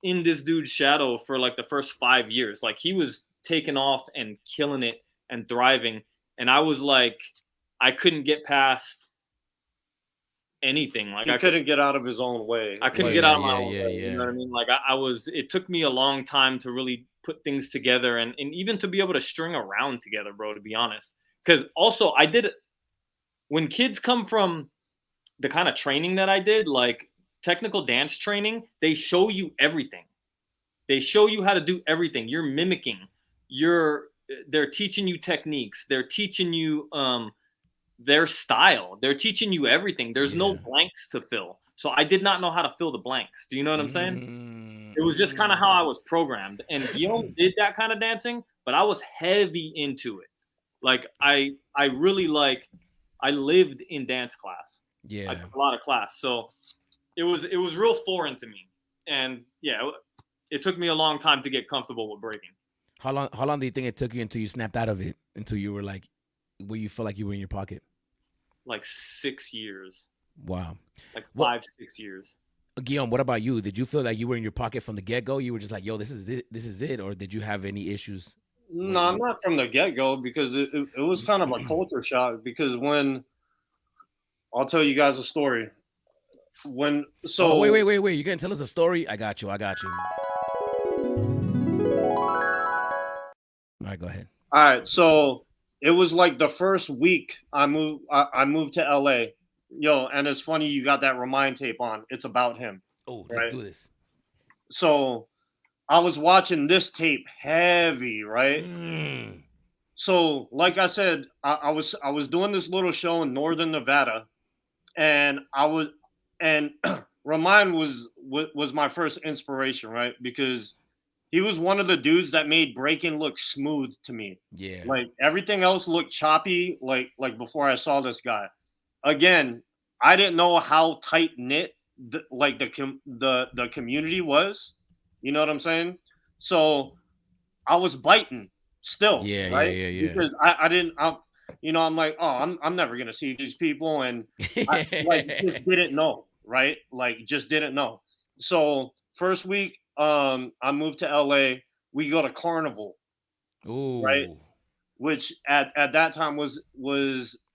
in this dude's shadow for the first 5 years. He was taking off and killing it and thriving, and I was I couldn't get past anything. He couldn't get out of his own way. I couldn't get out of my own way. You know what I mean? It took me a long time to really put things together, and even to be able to string a round together, bro, to be honest. Because also when kids come from the kind of training that I did, technical dance training, they show you everything. They show you how to do everything. You're mimicking. They're teaching you techniques. They're teaching you their style. They're teaching you everything. There's no blanks to fill. So I did not know how to fill the blanks. Do you know what I'm saying? It was just kind of how I was programmed. And Guillaume did that kind of dancing, but I was heavy into it. I really I lived in dance class. Yeah. I took a lot of class. So it was real foreign to me. And it took me a long time to get comfortable with breaking. How long do you think it took you until you snapped out of it? Until you were where you felt like you were in your pocket? 6 years. Wow. 5, 6 years. Guillaume, what about you? Did you feel like you were in your pocket from the get-go? You were just yo, this is it? Or did you have any issues? No, not from the get-go, because it was kind of a culture shock. Because I'll tell you guys a story. Wait. You're going to tell us a story? I got you. All right, go ahead. All right, so it was the first week I moved to LA. Yo, and it's funny you got that Remind tape on. It's about him. Oh, let's do this. So I was watching this tape heavy, right? So like I said, I was doing this little show in Northern Nevada, and Remind was my first inspiration, right? Because he was one of the dudes that made breaking look smooth to me. Yeah. Everything else looked choppy, like before I saw this guy. Again, I didn't know how tight knit the community was. You know what I'm saying? So I was biting still. Yeah, right? Yeah. Because I'm like, oh, I'm never gonna see these people, and I just didn't know, right? Just didn't know. So first week, I moved to LA. We go to Carnival. Ooh. Right? Which at that time was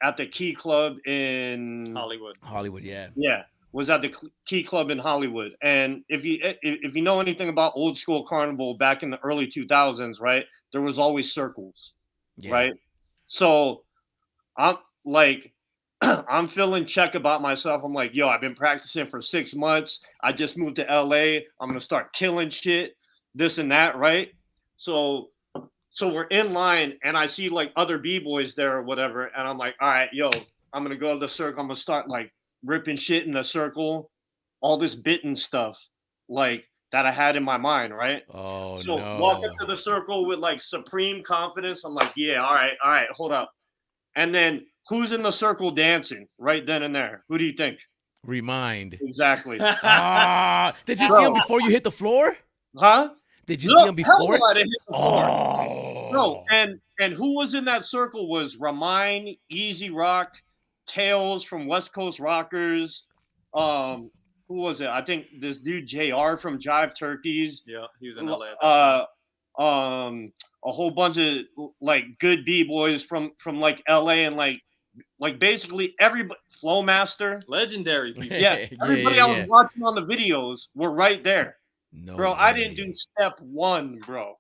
at the Key Club in Hollywood, yeah. Yeah, was at the Key Club in Hollywood. And if you know anything about old school Carnival back in the early 2000s, right? There was always circles, right? So I'm I'm feeling check about myself. I'm like, yo, I've been practicing for 6 months. I just moved to LA. I'm gonna start killing shit, this and that, right? So So we're in line, and I see like other b-boys there or whatever, and I'm like, all right, yo, I'm gonna go to the circle. I'm gonna start like ripping shit in the circle, all this bitten stuff, like that I had in my mind, right? Oh So walk no. into the circle with like supreme confidence. I'm like, yeah, all right, hold up. And then who's in the circle dancing right then and there? Who do you think? Remind. Exactly. Ah, did you see him Bro, before you hit the floor? huh? Did you see No, him hell no, before? I didn't hit the floor. Bro, Oh. and who was in that circle was Ramine, Easy Rock, Tails from West Coast Rockers. Who was it? I think this dude JR from Jive Turkeys. Yeah, he was in LA at that time. A whole bunch of like good b-boys from like LA, and like basically everybody, Flowmaster. Legendary people. Yeah, everybody I was watching on the videos were right there. No Bro, way. I didn't do step one, bro.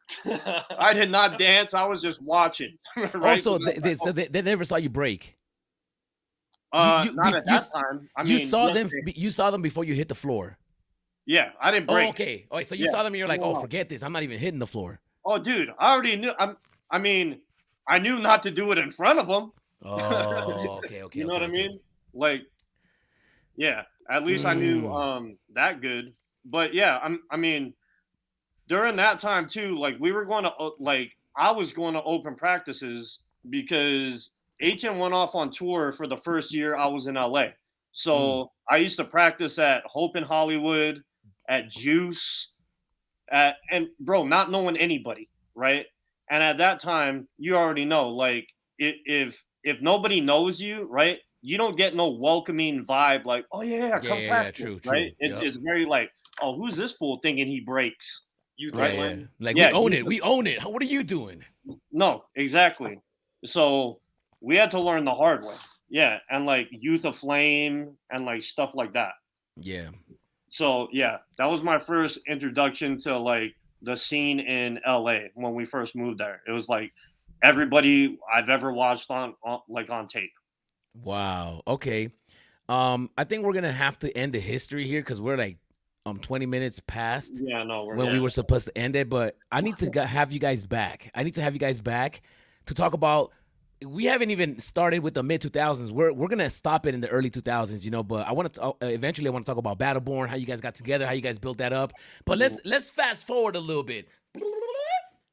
I did not dance. I was just watching. Right? Also, they never saw you break. Not at that time. I mean, You saw them before you hit the floor. Yeah, I didn't break. Oh, okay. All right, so you saw them and you're like, No. oh, forget this. I'm not even hitting the floor. Oh, dude, I already knew. I mean, I knew not to do it in front of them. Oh, okay. You know what I mean? Like, yeah. At least I knew that good. But yeah, I mean, during that time too, like we were going to I was going to open practices because HN went off on tour for the first year I was in LA. So I used to practice at Hope in Hollywood, at Juice, and bro, not knowing anybody, right? And at that time, you already know, like if nobody knows you, right, you don't get no welcoming vibe, like, oh yeah, come practice, true, right? true. It's very like, oh, who's this fool thinking he breaks? Youth Right? Flame. Like Yeah, we own it. What are you doing? No, exactly. So we had to learn the hard way. Yeah, and like Youth of Flame and like stuff like that. Yeah. So yeah, that was my first introduction to like the scene in LA when we first moved there. It was like everybody I've ever watched on tape. Wow. Okay. I think we're gonna have to end the history here because we're like 20 minutes past Yeah, no, when we were supposed to end it. But I need to have you guys back. I need to have you guys back to talk about. We haven't even started with the mid 2000s. We're gonna stop it in the early 2000s, you know. But I want to eventually I want to talk about Battleborn, how you guys got together, how you guys built that up. But let's fast forward a little bit.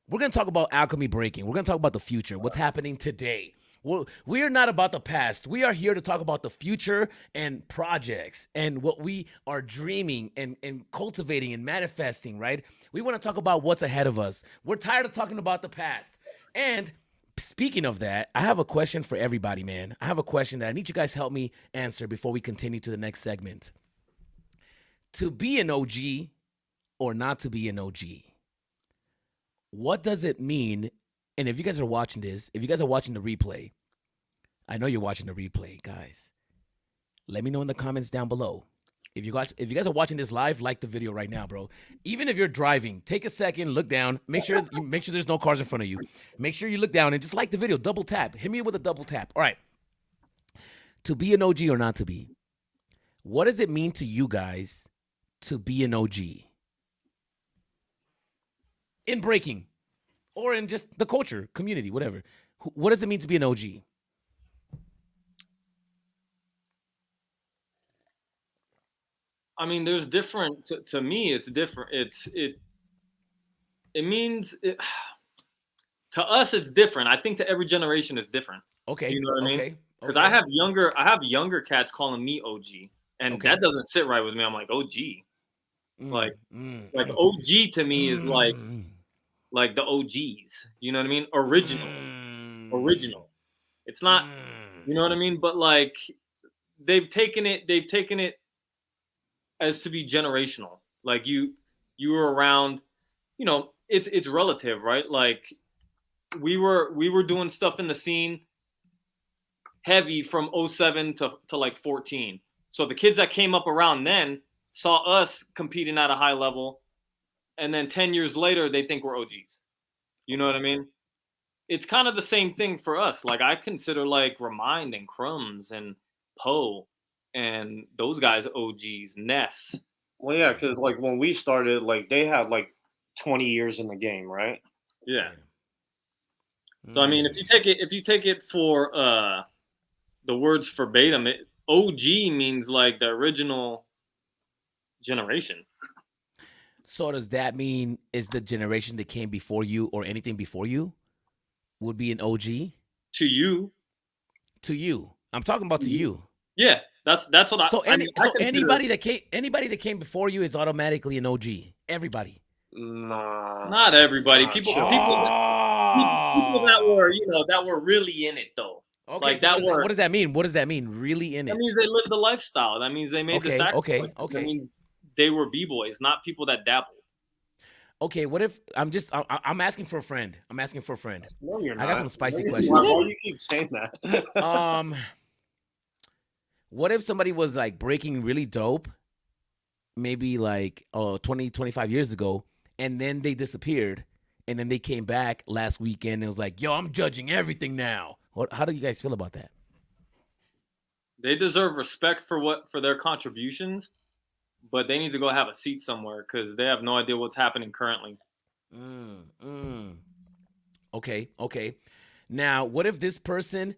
We're gonna talk about Alchemy Breaking. We're gonna talk about the future, what's happening today. We are not about the past. We are here to talk about the future and projects and what we are dreaming and cultivating and manifesting, right? We want to talk about what's ahead of us. We're tired of talking about the past. And speaking of that, I have a question for everybody, man. I have a question that I need you guys to help me answer before we continue to the next segment. To be an OG or not to be an OG? What does it mean? And if you guys are watching this, if you guys are watching the replay, I know you're watching the replay, guys. Let me know in the comments down below. If you guys are watching this live, like the video right now, bro. Even if you're driving, take a second, look down, make sure there's no cars in front of you. Make sure you look down and just like the video, double tap. Hit me with a double tap. All right. To be an OG or not to be? What does it mean to you guys to be an OG? In breaking or in just the culture, community, whatever. What does it mean to be an OG? I mean, there's different. To me, it's different. It means to us, it's different. I think to every generation, it's different. Okay. You know what I mean? Okay. Because I have younger cats calling me OG, and that doesn't sit right with me. I'm like OG, like OG to me is like the OGs. You know what I mean? Original. It's not. You know what I mean? But like they've taken it as to be generational. Like you were around, you know, it's relative, right? Like we were doing stuff in the scene heavy from 07 to like 14. So the kids that came up around then saw us competing at a high level, and then 10 years later they think we're OGs. You know what I mean? It's kind of the same thing for us. Like I consider like Remind and Crumbs and Poe and those guys OGs, Ness. Well, yeah, because like when we started, like they had like 20 years in the game, right? Yeah. So I mean, if you take it for the words verbatim, OG means like the original generation. So does that mean is the generation that came before you or anything before you would be an OG? To you. To you. I'm talking about to you. Yeah, that's what So I mean. I consider, anybody that came before you is automatically an OG. Everybody. Nah, not everybody. Nah, People chill. that were really in it though. Okay, Like so what does that mean? What does that mean? Really in it? That means they lived the lifestyle. That means they made the sacrifice. Okay. That means they were b-boys, not people that dabbled. Okay, what if I'm asking for a friend? I'm asking for a friend. No, you're not. I got some spicy Why questions. do you keep saying that? What if somebody was like breaking really dope, maybe like 20, 25 years ago, and then they disappeared, and then they came back last weekend and it was like, yo, I'm judging everything now. How do you guys feel about that? They deserve respect for their contributions, but they need to go have a seat somewhere because they have no idea what's happening currently. Okay. Now, what if this person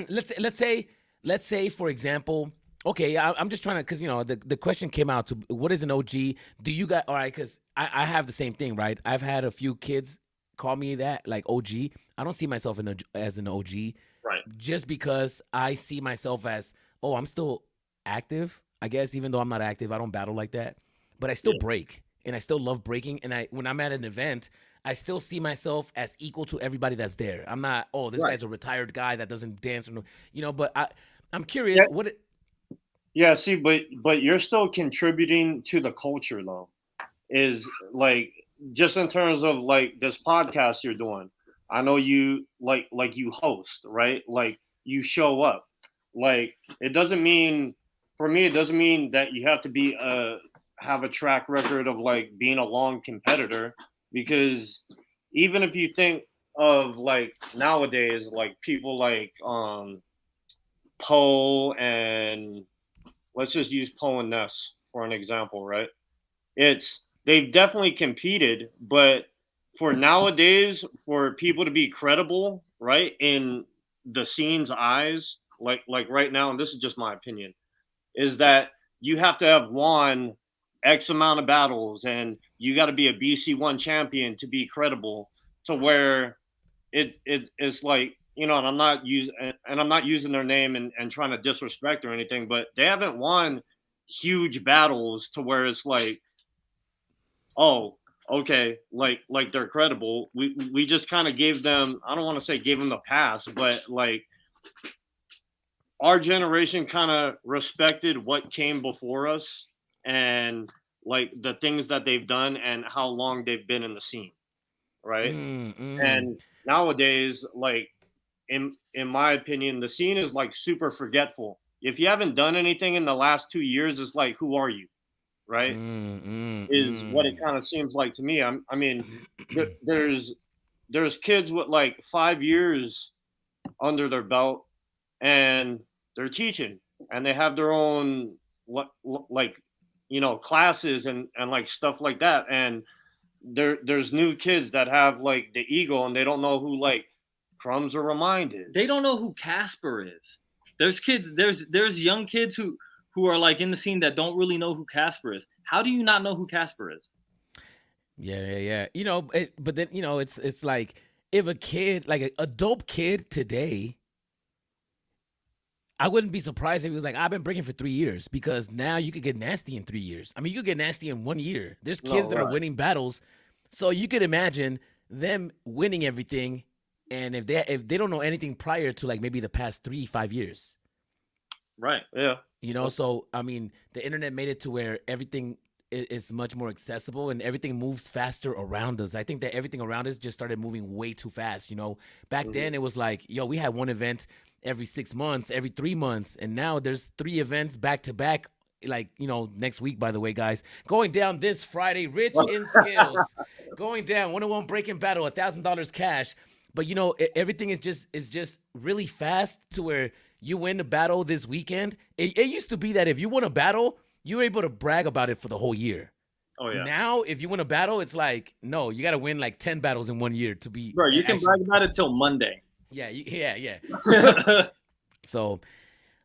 let's say for example, okay, I'm just trying to, because the question came out to what is an OG? Do you got all right? Because I have the same thing, right? I've had a few kids call me that, like OG. I don't see myself as an OG, right? Just because I see myself as, oh, I'm still active, I guess, even though I'm not active, I don't battle like that, but I still break, and I still love breaking, and when I'm at an event, I still see myself as equal to everybody that's there. I'm not, oh, this guy's a retired guy that doesn't dance, or but I'm curious, Yeah, see, but you're still contributing to the culture though. Is like, just in terms of like this podcast you're doing. I know you like you host, right? Like you show up. Like it doesn't mean, for me, it doesn't mean that you have to be have a track record of like being a long competitor, because even if you think of like nowadays, like people like Poe, and let's just use Poe and Ness for an example, right? They've definitely competed, but for nowadays, for people to be credible, right, in the scene's eyes, like right now, and this is just my opinion, is that you have to have won X amount of battles, and you got to be a BC1 champion to be credible, to where it's like, and I'm not using their name and trying to disrespect or anything, but they haven't won huge battles to where it's like, oh, okay, like they're credible. We just kind of gave them, I don't want to say gave them the pass, but like our generation kind of respected what came before us, and like the things that they've done and how long they've been in the scene, right? And nowadays, like in my opinion, the scene is like super forgetful. If you haven't done anything in the last 2 years, it's like, who are you, right? Is what it kind of seems like to me. I mean, there's kids with like 5 years under their belt, and they're teaching, and they have their own like classes and like stuff like that, and there's new kids that have like the ego, and they don't know who like Crumbs or Remind is. They don't know who Casper is. There's young kids who are like in the scene that don't really know who Casper is. How do you not know who Casper is? Yeah. But then it's like, if a kid, like a dope kid today, I wouldn't be surprised if he was like, I've been breaking for 3 years, because now you could get nasty in 3 years. I mean, you could get nasty in 1 year. There's kids that are winning battles, so you could imagine them winning everything, and if they don't know anything prior to like maybe the past 3-5 years, right? Yeah. So I mean, the internet made it to where everything is much more accessible, and everything moves faster around us. I think that everything around us just started moving way too fast. Back then it was like, yo, we had one event every 6 months, every 3 months, and now there's 3 events back to back. Like, next week, by the way, guys, going down this Friday, Rich in Skills, going down 101 Breaking Battle, $1,000 cash. But everything is just really fast, to where you win the battle this weekend. It used to be that if you won a battle, you were able to brag about it for the whole year. Oh yeah. Now, if you win a battle, it's like, no, you got to win like 10 battles in 1 year to be. Bro, you can brag about it till Monday. Yeah, yeah. So,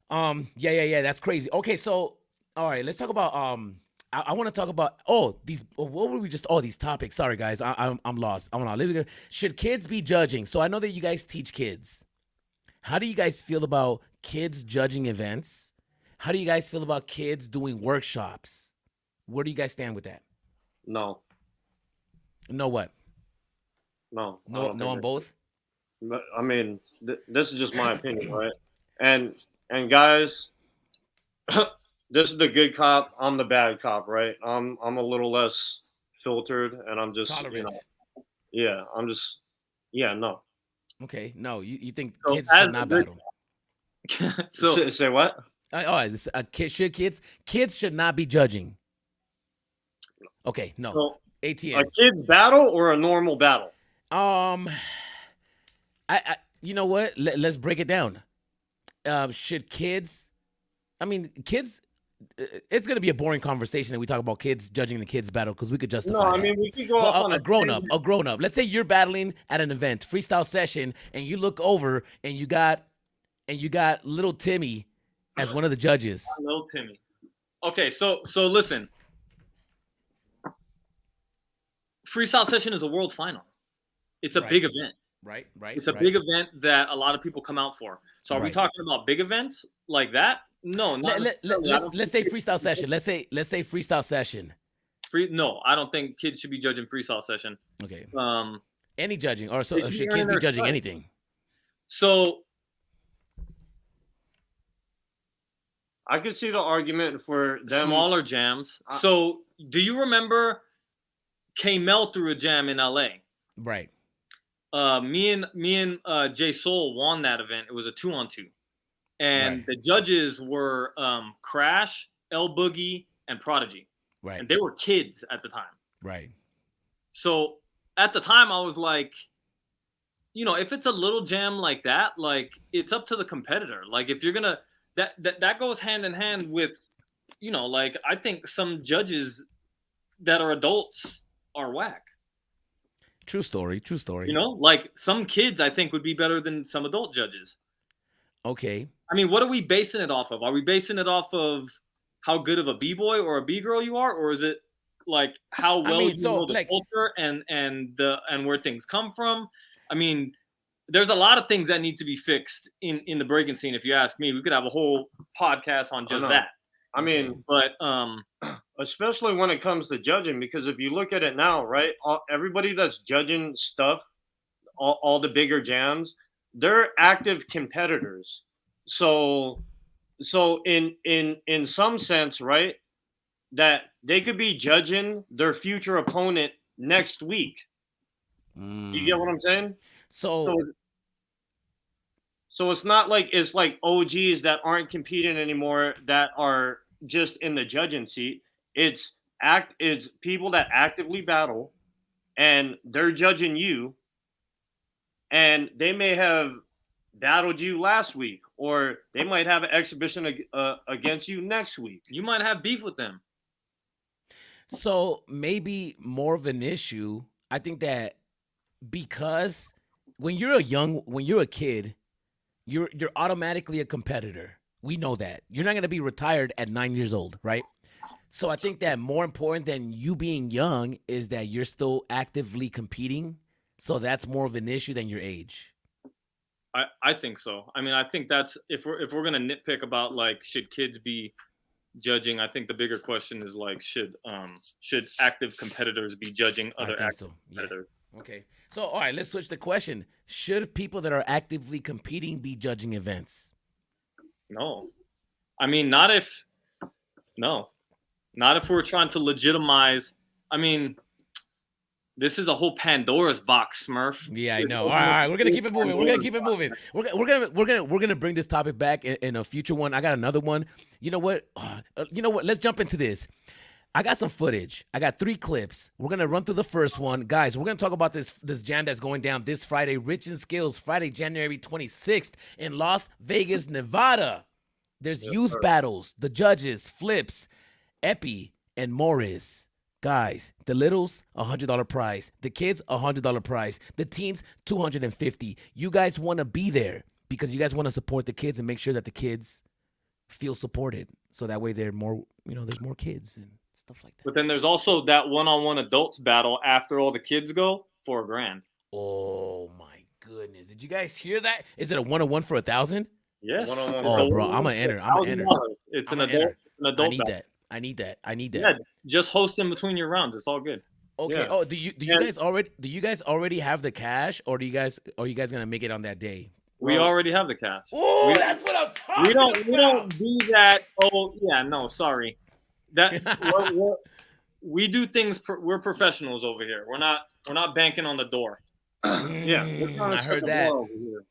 yeah. That's crazy. Okay, so all right, let's talk about I want to talk about what were we just these topics. Sorry guys, I'm lost. I want to should kids be judging? So I know that you guys teach kids. How do you guys feel about kids judging events? How do you guys feel about kids doing workshops? Where do you guys stand with that? No. No what? No. No on both? I mean, this is just my opinion, right? And guys, this is the good cop. I'm the bad cop, right? I'm a little less filtered, and I'm just Tolerant. No. Okay, no, you think So kids as should not the- battle? So Say what? Kids should not be judging. Okay, no. So, ATM. a kid's battle or a normal battle? I you know what? Let's break it down. Should kids? I mean, kids. It's gonna be a boring conversation if we talk about kids judging the kids battle because we could justify. No, I that. mean we could go Well, off on a grown up. Let's say you're battling at an event, freestyle session, and you look over and you got little Timmy as one of the judges. Little Timmy. Okay, so listen. Freestyle session is a world final. It's a Right. big event. Right. It's a big event that a lot of people come out for. So are we Right. talking about big events like that? No, not necessarily. I don't Let's say freestyle session. Let's say freestyle session. No, I don't think kids should be judging freestyle session. Okay. Um, Any judging, or so They should should be kids earning be their judging stripes. anything? so I could see the argument for them. smaller jams. So do you remember K-Mel threw a jam in LA? Right. Me and Jay Soul won that event. It was a 2-on-2, and Right. the judges were Crash, L Boogie, and Prodigy, Right. and they were kids at the time. Right. So at the time, I was like, if it's a little jam like that, like it's up to the competitor. Like if you're gonna that goes hand in hand with, like I think some judges that are adults are whack. True story. Like some kids I think would be better than some adult judges. Okay. I mean, what are we basing it off of? Are we basing it off of how good of a B-boy or a B-girl you are, or is it like how well you know the culture and where things come from? I mean, there's a lot of things that need to be fixed in the breaking scene. If you ask me, we could have a whole podcast on just that. I mean, but especially when it comes to judging, because if you look at it now, right, everybody that's judging stuff, all the bigger jams, they're active competitors. So in some sense, right, that they could be judging their future opponent next week. You get what I'm saying? So it's not like it's like OGs that aren't competing anymore that are just in the judging seat. It's people that actively battle, and they're judging you, and they may have battled you last week, or they might have an exhibition against you next week. You might have beef with them. So maybe more of an issue. I think that because when you're a kid, you're automatically a competitor. We know that. You're not going to be retired at 9 years old, right? So I think that more important than you being young is that you're still actively competing. So that's more of an issue than your age. I think so. I mean, I think that's if we're gonna nitpick about like should kids be judging, I think the bigger question is like should active competitors be judging other active competitors? Yeah. Okay. So all right, let's switch the question. Should people that are actively competing be judging events? No. I mean, not if we're trying to legitimize. I mean, this is a whole Pandora's box, Smurf. Yeah, I know. All right, we're gonna keep it moving. We're gonna bring this topic back in a future one. I got another one. You know what? Let's jump into this. I got some footage. I got 3 clips. We're gonna run through the first one, guys. We're gonna talk about this jam that's going down this Friday, Rich in Skills, Friday, January 26th in Las Vegas, Nevada. There's youth battles, the judges, Flips, Epi, and Morris. Guys, the littles, $100 prize. The kids, $100 prize. The teens, $250. You guys want to be there because you guys want to support the kids and make sure that the kids feel supported. So that way they're more, there's more kids and stuff like that. But then there's also that one-on-one adults battle after all the kids go for $1,000. Oh my goodness! Did you guys hear that? Is it a 1-on-1 for 1,000? Yes. One-on-one. Oh, bro, I'm gonna enter. It's I'm an gonna enter. adult. I need that. Yeah, just host in between your rounds. It's all good. Okay. Yeah. Oh, do you guys already are have the cash, or are you guys gonna make it on that day? We already have the cash. Oh, that's what I'm talking about. We don't do that. Oh yeah, no, sorry. That we do things. We're professionals over here. We're not banking on the door. Yeah, we're trying to I set heard the that. bar over here.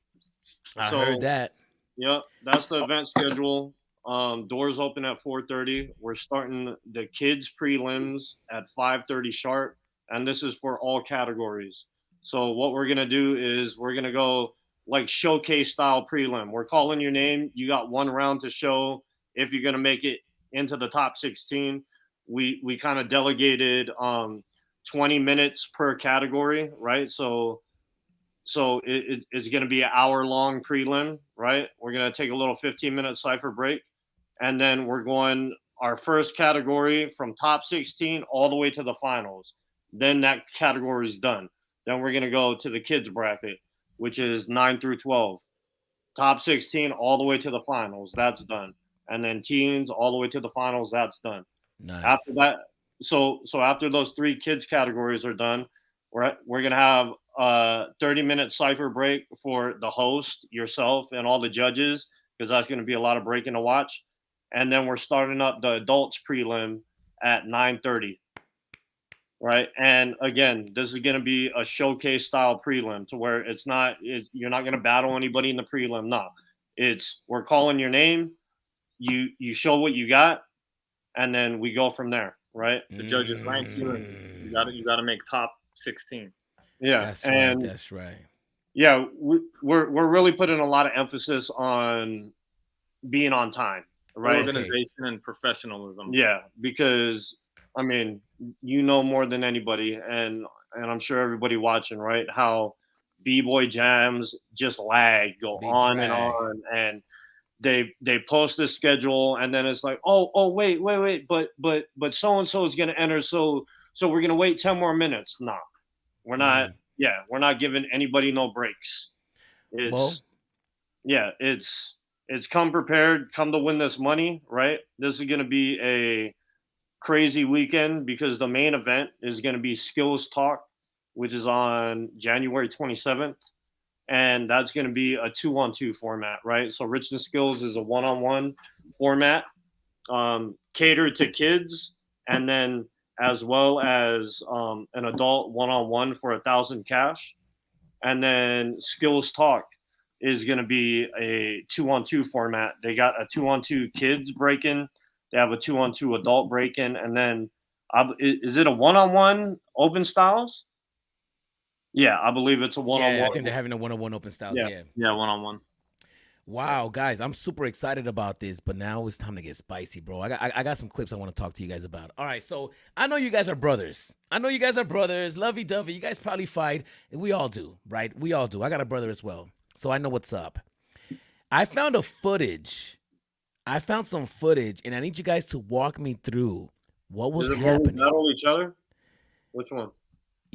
I heard that. Yep, that's the event schedule. Doors open at 4:30. We're starting the kids prelims at 5:30 sharp, and this is for all categories. So what we're gonna do is we're gonna go like showcase style prelim. We're calling your name. You got one round to show if you're gonna make it into the top 16. We kind of delegated 20 minutes per category, right? So it's going to be an hour-long prelim, right? We're going to take a little 15-minute cipher break, and then we're going our first category from top 16 all the way to the finals. Then that category is done. Then we're going to go to the kids bracket, which is 9 through 12. Top 16 all the way to the finals. That's done. And then teens all the way to the finals. That's done. Nice. After that, so after those 3 kids categories are done, we're gonna have a 30-minute cipher break for the host, yourself, and all the judges, because that's gonna be a lot of breaking to watch. And then we're starting up the adults prelim at 9:30. Right. And again, this is gonna be a showcase style prelim to where you're not gonna battle anybody in the prelim. No. We're calling your name, you show what you got, and then we go from there, right? The judges rank you, and you got to make top 16. Yeah, that's right. Yeah, we're really putting a lot of emphasis on being on time, right? Organization and professionalism. Yeah, because I mean, more than anybody, and I'm sure everybody watching, right? How B-boy jams just lag, go on and on, and they post the schedule, and then it's like, oh wait, but so and so is gonna enter, so we're gonna wait 10 more minutes. No, we're not. Yeah, we're not giving anybody no breaks. It's come prepared, come to win this money, right? This is gonna be a crazy weekend because the main event is gonna be Skills Talk, which is on January 27th. And that's going to be a 2-on-2 format, right? So Richness Skills is a 1-on-1 format, catered to kids, and then as well as an adult 1-on-1 for 1,000 cash. And then Skills Talk is going to be a 2-on-2 format. They got a 2-on-2 kids break-in. They have a 2-on-2 adult break-in. And then is it a 1-on-1 open styles? Yeah, I believe it's a 1-on-1. Yeah, I think they're having a 1-on-1 open styles. Yeah, 1-on-1. Wow, guys, I'm super excited about this, but now it's time to get spicy, bro. I got some clips I want to talk to you guys about. All right, so I know you guys are brothers. Lovey-dovey. You guys probably fight. We all do, right? We all do. I got a brother as well, so I know what's up. I found some footage, and I need you guys to walk me through what was happening. Battle each other? Which one?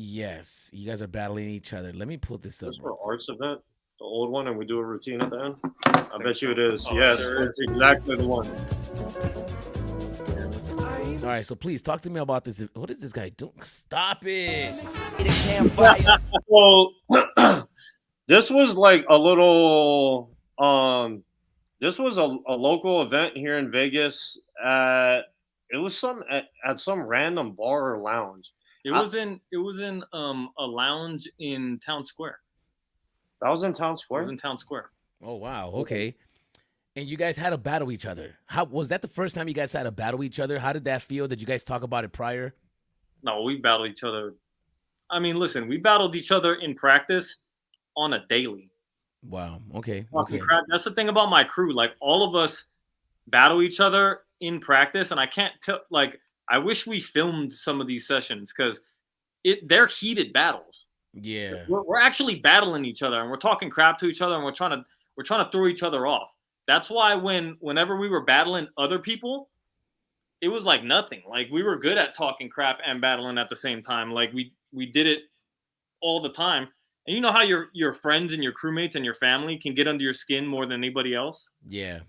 Yes, you guys are battling each other. Let me pull this up. This for Arts event, the old one, and we do a routine at the end. I bet you it is. Yes, sure it's exactly the one. All right, so please talk to me about this. What is this guy doing? Stop it! Well, this was like a little. This was a local event here in Vegas. It was at some random bar or lounge. It was in a lounge in Town Square. That was in Town Square? It was in Town Square. Oh, wow. Okay. And you guys had to battle each other. How was that the first time you guys had to battle each other? How did that feel? Did you guys talk about it prior? No, we battled each other. I mean, listen, we battled each other in practice on a daily. Wow. Okay. That's the thing about my crew. Like, all of us battle each other in practice, and I can't tell, like, I wish we filmed some of these sessions because they're heated battles. Yeah. We're actually battling each other and we're talking crap to each other and we're trying to throw each other off. That's why whenever we were battling other people, it was like nothing. Like we were good at talking crap and battling at the same time. Like we did it all the time. And you know how your friends and your crewmates and your family can get under your skin more than anybody else? Yeah.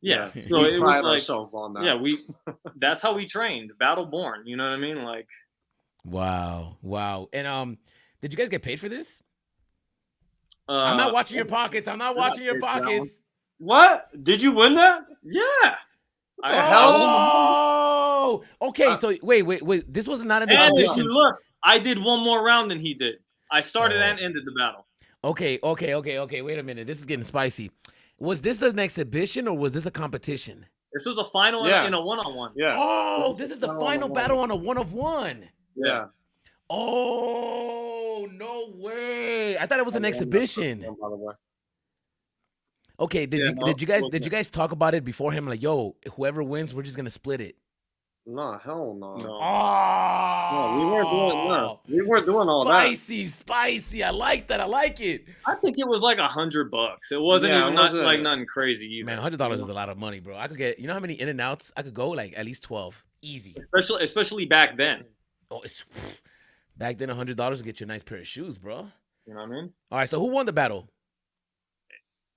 Yeah. Yeah. So We it pride was like ourselves on that. yeah, that's how we trained, battle born, you know what I mean? Like Wow. Wow. And did you guys get paid for this? I'm not watching your pockets. I'm not watching your pockets. What? Did you win that? yeah. What the hell? Oh, okay. So wait. This was not an And if exhibition. you look, I did one more round than he did. I started and ended the battle. Okay. Wait a minute. This is getting spicy. Was this an exhibition or was this a competition? This was a final Yeah. in a one-on-one. Yeah. Oh, this is the final battle on a 1-of-1. Yeah. Oh, no way. I thought it was an exhibition. By the way. Okay, did Yeah, you guys talk about it beforehand? Like, yo, whoever wins, we're just gonna split it. No, hell no. No. Oh, No, we weren't doing that. We weren't doing all that. Spicy. I like that. I like it. I think it was like $100. It wasn't Yeah, even it wasn't- like nothing crazy either. Man, $100 is a lot of money, bro. I could get, you know how many in and outs I could go? Like at least 12, easy. Especially back then. Oh, it's back then $100 to get you a nice pair of shoes, bro. You know what I mean? All right, so who won the battle?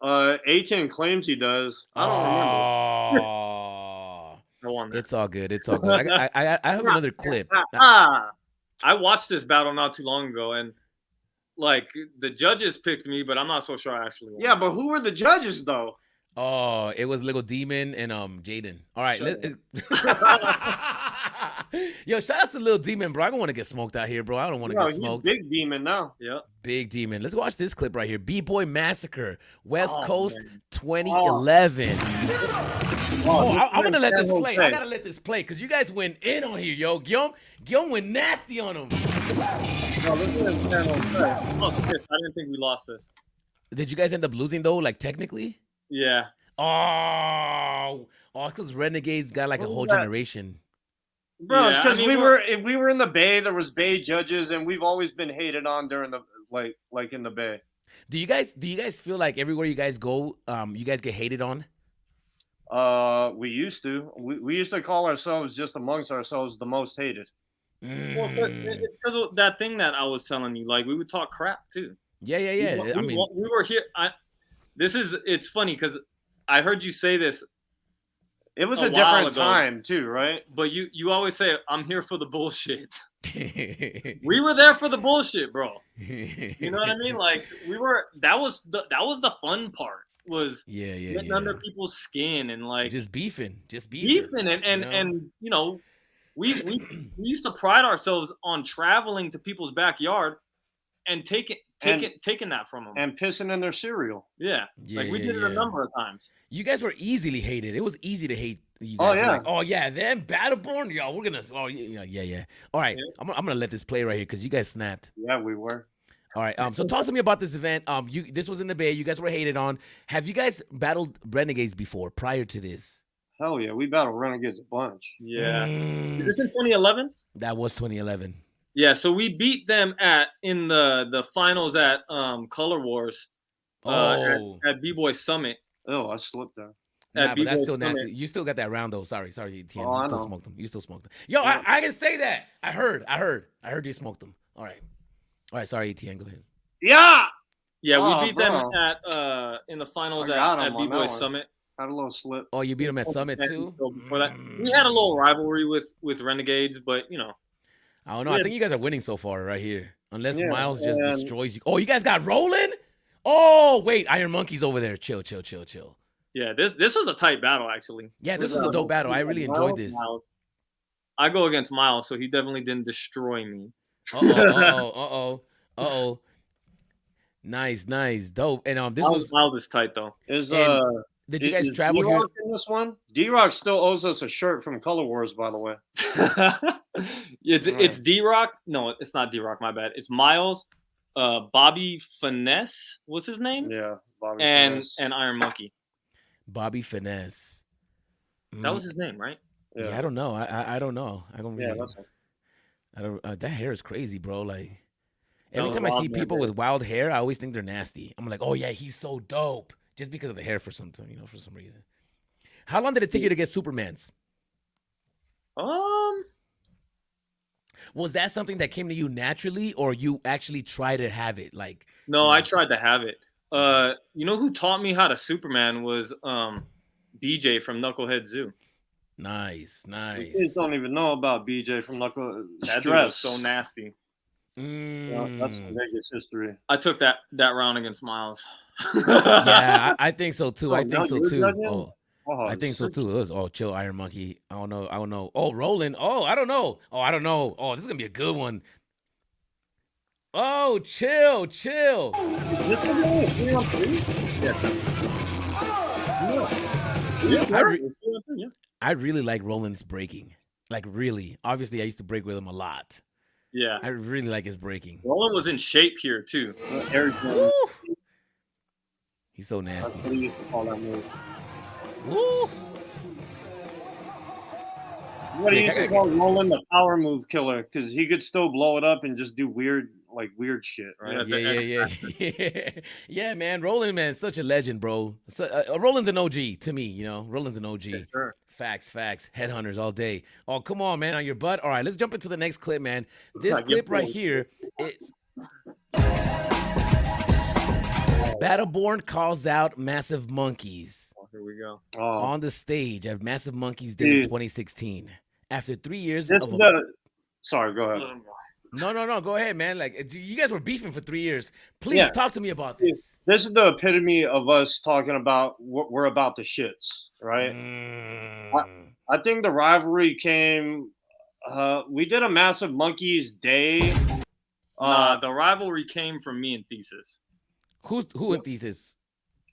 A10 claims he does. I don't remember. Oh, I won that. it's all good. It's all good. I have another clip. I watched this battle not too long ago, and like the judges picked me, but I'm not so sure I actually won. Yeah, but who were the judges though? Oh, it was Little Demon and Jaden. All right, yo, shout out to Little Demon, bro. I don't want to get smoked out here, bro. I don't want to No, get he's smoked. Big Demon now. Yeah. Big Demon. Let's watch this clip right here. B-Boy Massacre, West Oh, Coast, man. 2011. I'm gonna let this San play. Jose. I gotta let this play because you guys went in on here, yo. Guillaume went nasty on him. No, this is in San Jose. Oh, Chris, I didn't think we lost this. Did you guys end up losing though? Like technically? Yeah. Oh, because Renegades got like a What was whole that? generation. Bro, it's Yeah, because I mean, we were in the Bay. There was Bay judges, and we've always been hated on during the like in the Bay. Do you guys feel like everywhere you guys go, you guys get hated on? We used to. We used to call ourselves just amongst ourselves the most hated. Well, it's because of that thing that I was telling you. Like we would talk crap too. Yeah. We were here. It's funny because I heard you say this, It was A a while different ago. time too, right? but you always say I'm here for the bullshit. We were there for the bullshit, bro. You know what I mean? Like that was the fun part was Yeah. getting under people's skin and like Just beefing and you know we used to pride ourselves on traveling to people's backyard and taking that from them. And pissing in their cereal. Yeah, like we did it a number of times. You guys were easily hated. It was easy to hate you Oh, guys. yeah. Like, oh yeah, them Battleborn, yo, we're gonna. Oh yeah. All right, Yes. I'm gonna let this play right here because you guys snapped. Yeah, we were. All right, so talk to me about this event. This was in the Bay. You guys were hated on. Have you guys battled Renegades before prior to this? Hell yeah, we battled Renegades a bunch. Yeah, Mm, is this in 2011? that was 2011. Yeah, so we beat them in the finals at Color Wars at B-Boy Summit. Oh, I slipped there. Nah, but that's B-Boy still nasty. Summit. You still got that round though. Sorry, Tien. Oh, You I still know. smoked them. You still smoked them. Yo, I can say that. I heard you smoked them. All right. Sorry, Tien. Go ahead. Yeah, Yeah, Oh, we beat them bro. at in the finals I got at 'em on B-Boy that one. Summit. had a little slip. Oh, you beat them at Summit too. So before that, we had a little rivalry with Renegades, but you know, I don't know. I think you guys are winning so far right here. Unless Yeah, Miles just and- destroys you. Oh, you guys got rolling? Oh, wait. Iron Monkey's over there. Chill. yeah, this was a tight battle actually. Yeah, this was a dope battle. I really enjoyed this. Miles. I go against Miles, so he definitely didn't destroy me. Uh-oh. Nice. Dope. And this Miles, was Miles is tight though. Is And did you guys is travel here? D-Rock in this one? D-Rock still owes us a shirt from Color Wars, by the way. It's D-Rock. No, it's not D-Rock. My bad. It's Miles, Bobby Finesse. What's his name? Yeah, Bobby And Finesse. Iron Monkey. Bobby Finesse. That was his name, right? Yeah, I don't know. I don't know. I don't Yeah, really. that's I don't. That hair is crazy, bro. Like That every was time I see wild, man. people with wild hair, I always think they're nasty. I'm like, oh yeah, he's so dope, just because of the hair for some time, for some reason. How long did it take you to get Superman's? Was that something that came to you naturally, or you actually tried to have it? Like, No, I tried to have it. You know who taught me how to Superman was BJ from Knucklehead Zoo. Nice, You nice. don't even know about BJ from Knuckle. That dude was so nasty. That's some Vegas history. I took that round against Miles. Yeah, I think so too. I Oh, think now so you're too. judging? Oh, Oh, I think so it's- too. It was chill, Iron Monkey. I don't know. I don't know. Oh, Roland. Oh, I don't know. Oh, I don't know. Oh, this is gonna be a good one. Oh, chill, chill. This is only 3-on-3? Yeah. I, re- It's 3-on-3, yeah. I really like Roland's breaking. Like really. Obviously, I used to break with him a lot. Yeah. I really like his breaking. Roland was in shape here too. Eric Woo. He's so That's nasty. what he used to call that move. Woo. What he Sick. used to call Roland the power move killer because he could still blow it up and just do weird shit, right? Yeah. Yeah, man. Roland, man, such a legend, bro. So, Roland's an OG to me, Roland's an OG. Yes, sir. Facts. Headhunters all day. Oh, come on, man, on your butt. All right, let's jump into the next clip, man. This Like, clip you're right cool. here, it's Battleborn calls out Massive Monkeys Oh, here we go. Oh, on the stage at Massive Monkeys Day in Dude. 2016. After 3 years this of is the. Sorry, go ahead. No, go ahead, man. Like you guys were beefing for 3 years. Please Yeah. talk to me about Dude, this. This is the epitome of us talking about we're about the shits, right? I think the rivalry came. We did a Massive Monkeys Day. The rivalry came from me and Thesis. Who in Thesis?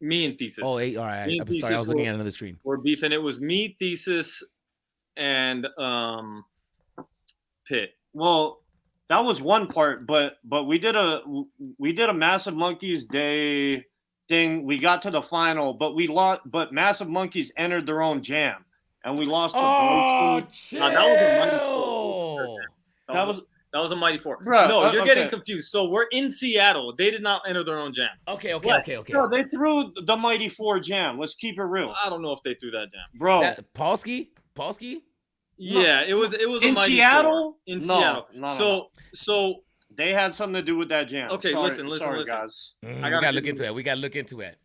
Me and Thesis. Oh, all right. Me I'm and sorry. I was Thesis looking were- at another screen. We're beefing. It was me, Thesis, and Pitt. Well, that was one part, but we did a Massive Monkeys Day thing. We got to the final, but we lost. But Massive Monkeys entered their own jam, and we lost. Oh, chill. No, that was a Mighty Four. That was a Mighty Four. Bruh, No, you're getting okay. confused. So we're in Seattle. They did not enter their own jam. Okay. No, they threw the Mighty Four jam. Let's keep it real, I don't know if they threw that jam. bro. Paulsky? Yeah, it was a In Mighty Seattle? Four. In No, Seattle. no. So They had something to do with that jam. Okay, Sorry, listen, guys. We gotta gotta give look you- into it. We gotta look into it.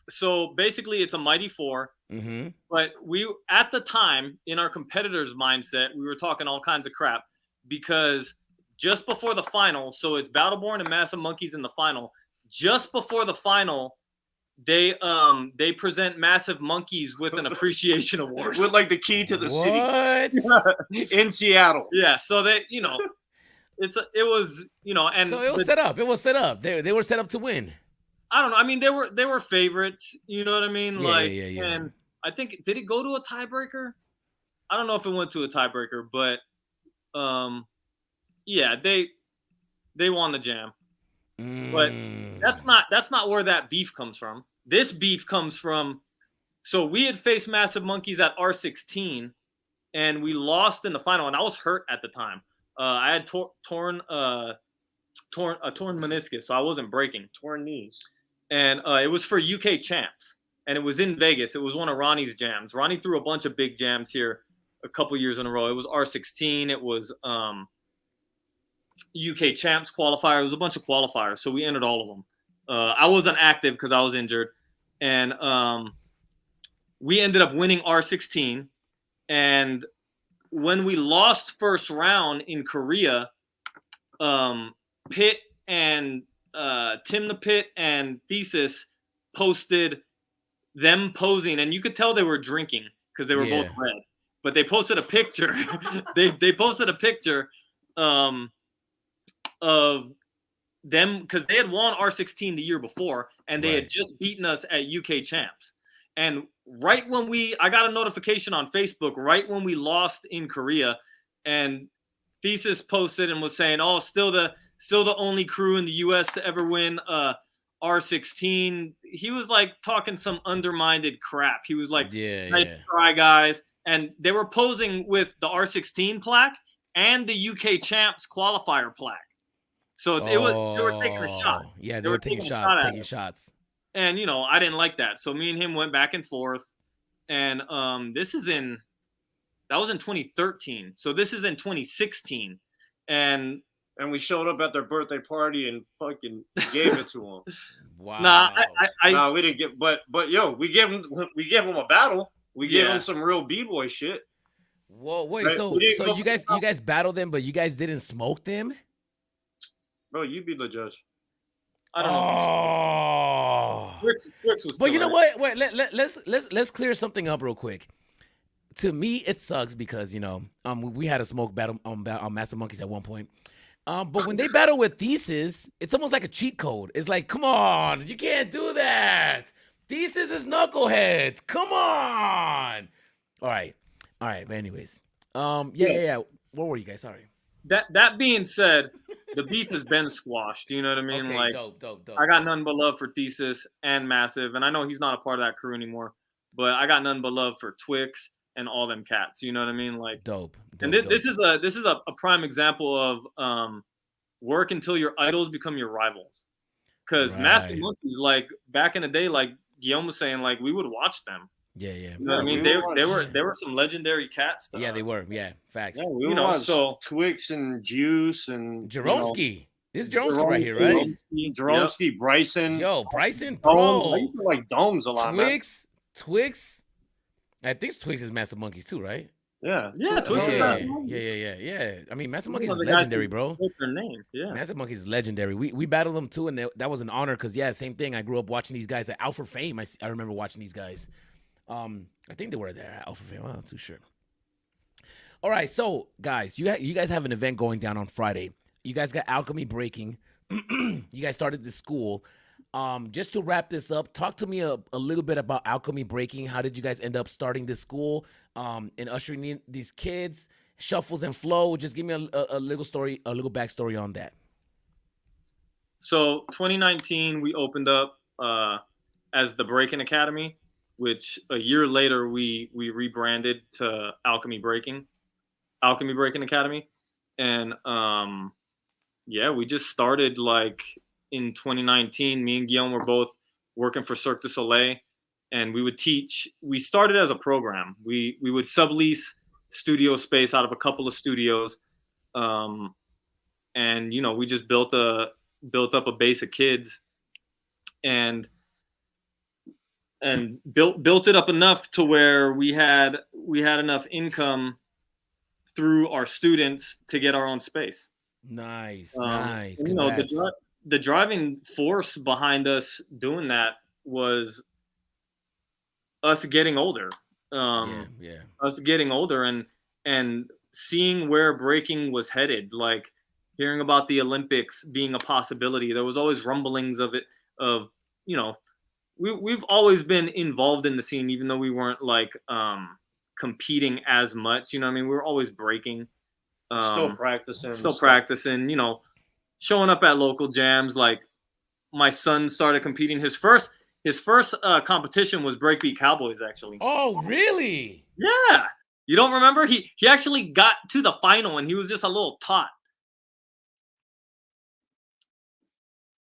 so basically it's a Mighty Four. Mm-hmm. But we, at the time, in our competitors' mindset, we were talking all kinds of crap because just before the final, so it's Battleborn and Massive Monkeys in the final. Just before the final, they present Massive Monkeys with an appreciation award. With like the key to the What? city in Seattle. Yeah, so they, it was, and So it was set up. It was set up. They were set up to win. I don't know. I mean, they were favorites. You know what I mean? Yeah. And I think, did it go to a tiebreaker? I don't know if it went to a tiebreaker, but yeah, they won the jam. But that's not where that beef comes from. This beef comes from. So we had faced Massive Monkeys at R16, and we lost in the final. And I was hurt at the time. I had torn meniscus, so I wasn't breaking. Torn knees. And it was for UK champs, and it was in Vegas. It was one of Ronnie's jams. Ronnie threw a bunch of big jams here a couple years in a row. It was R16. It was UK champs qualifier. It was a bunch of qualifiers, so we entered all of them. I wasn't active because I was injured, and we ended up winning R16. And when we lost first round in Korea, Pitt and Tim the Pit and Thesis posted them posing, and you could tell they were drinking because they were both red. But they posted a picture. they posted a picture of them because they had won R16 the year before, and they had just beaten us at UK champs. And right when I got a notification on Facebook right when we lost in Korea, and Thesis posted and was saying, "Oh, still the only crew in the U.S. to ever win R16." He was like talking some undermined crap. He was like, "Nice try, guys." and they were posing with the R16 plaque and the UK champs qualifier plaque. So they were taking a shot. Yeah, they were taking shots, taking shots. And I didn't like that. So me and him went back and forth. And that was in 2013. So this is in 2016. And we showed up at their birthday party and fucking gave it to them. Wow. Nah, we didn't get. But yo, we gave them a battle. We gave them some real b-boy shit. Whoa, wait. Right? So you guys battled them, but you guys didn't smoke them? Bro, you be the judge. I don't know. Twix was. But you know what? Wait, let's clear something up real quick. To me, it sucks because we had a smoke battle on Massive Monkeys at one point. But when they battle with Thesis, it's almost like a cheat code. It's like, come on, you can't do that. Thesis is knuckleheads. Come on. All right. But anyways, yeah. Where were you guys? Sorry. That being said, the beef has been squashed. You know what I mean? Okay, like, dope. I got nothing but love for Thesis and Massive, and I know he's not a part of that crew anymore, but I got nothing but love for Twix and all them cats. You know what I mean? Like, dope. And this is a prime example of work until your idols become your rivals. Because Massive Monkeys, like back in the day, like Guillaume was saying, like we would watch them. Yeah. You know what I mean? They were some legendary cats. Yeah, they were. Yeah, facts. Yeah, we watched so Twix and Juice and Jaromski. This is Jaromski right here, right? Jaromski, Bryson. Yo, Bryson, bro. I used to like Domes a lot. Twix. I think Twix is Massive Monkeys too, right? Yeah. Twix is Massive Monkeys. Yeah. I mean, Massive Monkeys is legendary, bro. Their name. Yeah. Massive Monkeys is legendary. We battled them too, and that was an honor because same thing. I grew up watching these guys at Alpha Fame. I remember watching these guys. I think they were there at Alpha Fame. I'm not too sure. All right, so guys, you guys have an event going down on Friday. You guys got Alchemy Breaking. You guys started this school. Just to wrap this up, talk to me a little bit about Alchemy Breaking. How did you guys end up starting this school and ushering in these kids, Shuffles and Flow? Just give me a little story, a little backstory on that. So 2019, we opened up as the Breaking Academy, which a year later we rebranded to Alchemy Breaking Academy. And we just started like in 2019. Me and Guillaume were both working for Cirque du Soleil, and we would teach. We started as a program. We would sublease studio space out of a couple of studios, and we just built up a base of kids, and built it up enough to where we had enough income through our students to get our own space. Nice. The driving force behind us doing that was us getting older. Us getting older and seeing where breaking was headed, like hearing about the Olympics being a possibility. There was always rumblings of it, we've always been involved in the scene, even though we weren't like competing as much. You know what I mean? We were always breaking. Still practicing, showing up at local jams. Like my son started competing. His first competition was Breakbeat Cowboys, actually. Oh, really? Yeah. You don't remember? He actually got to the final and he was just a little tot.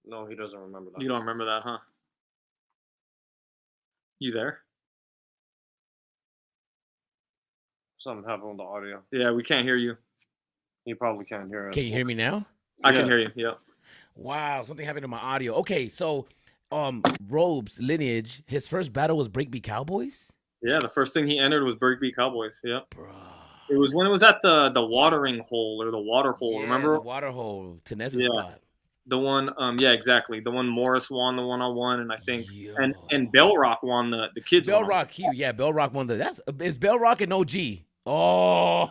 No, he doesn't remember that. You don't remember that, huh? You there? Something happened with the audio. Yeah, we can't hear you. You probably can't hear us. Can you hear me now? I can hear you. Yeah. Wow, something happened to my audio. Okay, so Robes Lineage, his first battle was Breakbeat Cowboys? Yeah, the first thing he entered was Breakbeat Cowboys. Yeah. Bro. It was when it was at the watering hole or the water hole. Remember? The water hole, Tanessa spot. The one, exactly. The one Morris won the one-on-one, and I think, and Bell Rock won the kids. Bell Rock, Bell Rock won is Bell Rock an OG? Oh,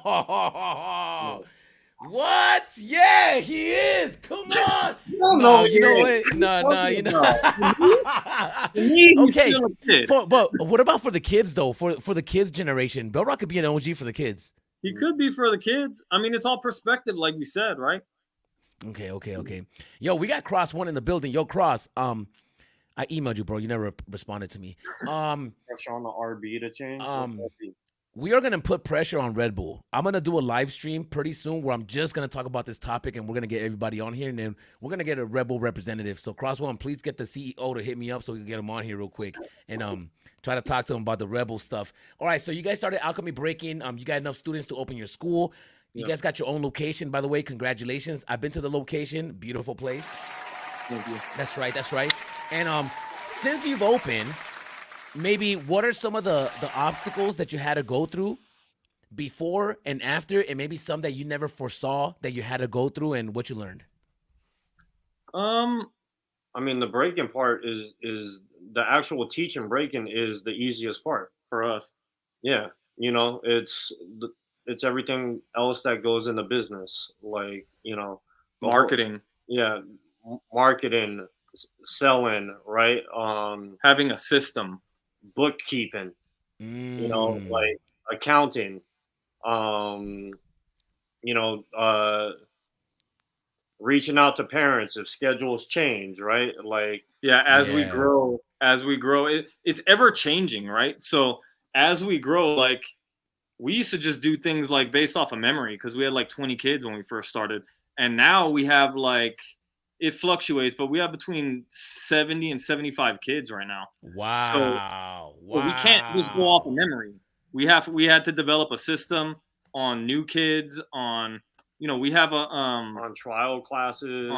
what? Yeah, he is. Come on. No, you know what? No, you know. Okay, but what about for the kids though? For the kids generation, Bell Rock could be an OG for the kids. He could be for the kids. I mean, it's all perspective, like we said, right? Okay. Yo, we got Cross One in the building. Yo, Cross. I emailed you, bro. You never responded to me. Pressure on the RB to change. we are going to put pressure on Red Bull. I'm going to do a live stream pretty soon where I'm just going to talk about this topic, and we're going to get everybody on here, and then we're going to get a Red Bull representative. So Crosswell, please get the CEO to hit me up so we can get him on here real quick and try to talk to him about the Red Bull stuff. All right, so you guys started Alchemy Breaking. You got enough students to open your school. You guys got your own location, by the way. Congratulations. I've been to the location. Beautiful place. Thank you. That's right. That's right. And since you've opened, maybe what are some of the obstacles that you had to go through before and after, and maybe some that you never foresaw that you had to go through, and what you learned? I mean, the breaking part is the actual teaching breaking is the easiest part For us. Yeah, you know, it's everything else that goes into business, like, you know, Marketing. Marketing, selling, right? Having a system. Bookkeeping, you know, like accounting, you know, reaching out to parents if schedules change, right? Like, as we grow, it's ever changing, right? So as we grow, like, we used to just do things like based off of memory because we had like 20 kids when we first started, and now we have like, it fluctuates, but we have between 70 and 75 kids right now. Wow. So we can't just go off of memory. We had to develop a system on new kids, on, you know, we have a on trial classes,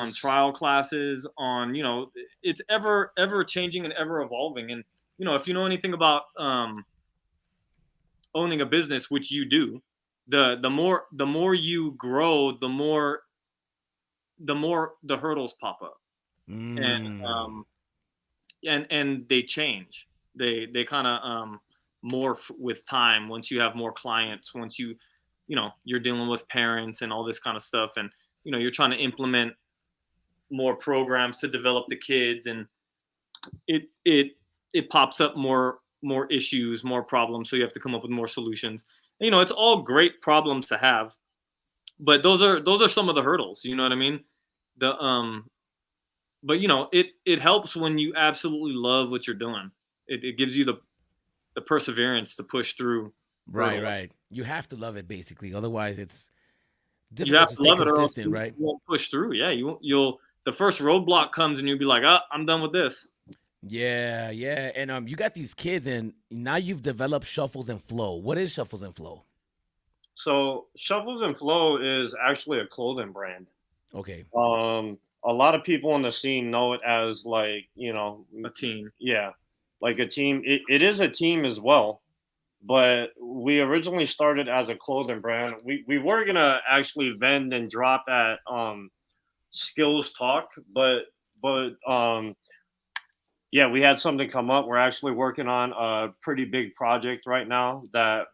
on, you know, it's ever changing and ever evolving. And, you know, if you know anything about owning a business, which you do, the more you grow, the more the hurdles pop up, and they change. They kind of morph with time. Once you have more clients, once you know, you're dealing with parents and all this kind of stuff, and, you know, you're trying to implement more programs to develop the kids, and it pops up more issues, more problems. So you have to come up with more solutions. And, you know, it's all great problems to have, but those are some of the hurdles. You know what I mean? But, you know, it helps when you absolutely love what you're doing. It gives you the perseverance to push through. Right. You have to love it, basically. Otherwise, it's difficult you have to to stay love it, or else consistent, you right? won't push through. Yeah, you'll the first roadblock comes and you'll be like, I'm done with this. Yeah. And you got these kids, and now you've developed Shuffles and Flow. What is Shuffles and Flow? So Shuffles and Flow is actually a clothing brand. Okay. A lot of people in the scene know it as, like, you know, A team. Yeah, like a team. It is a team as well, but we originally started as a clothing brand. We were gonna actually vend and drop at Skills Talk, but yeah, we had something come up. We're actually working on a pretty big project right now that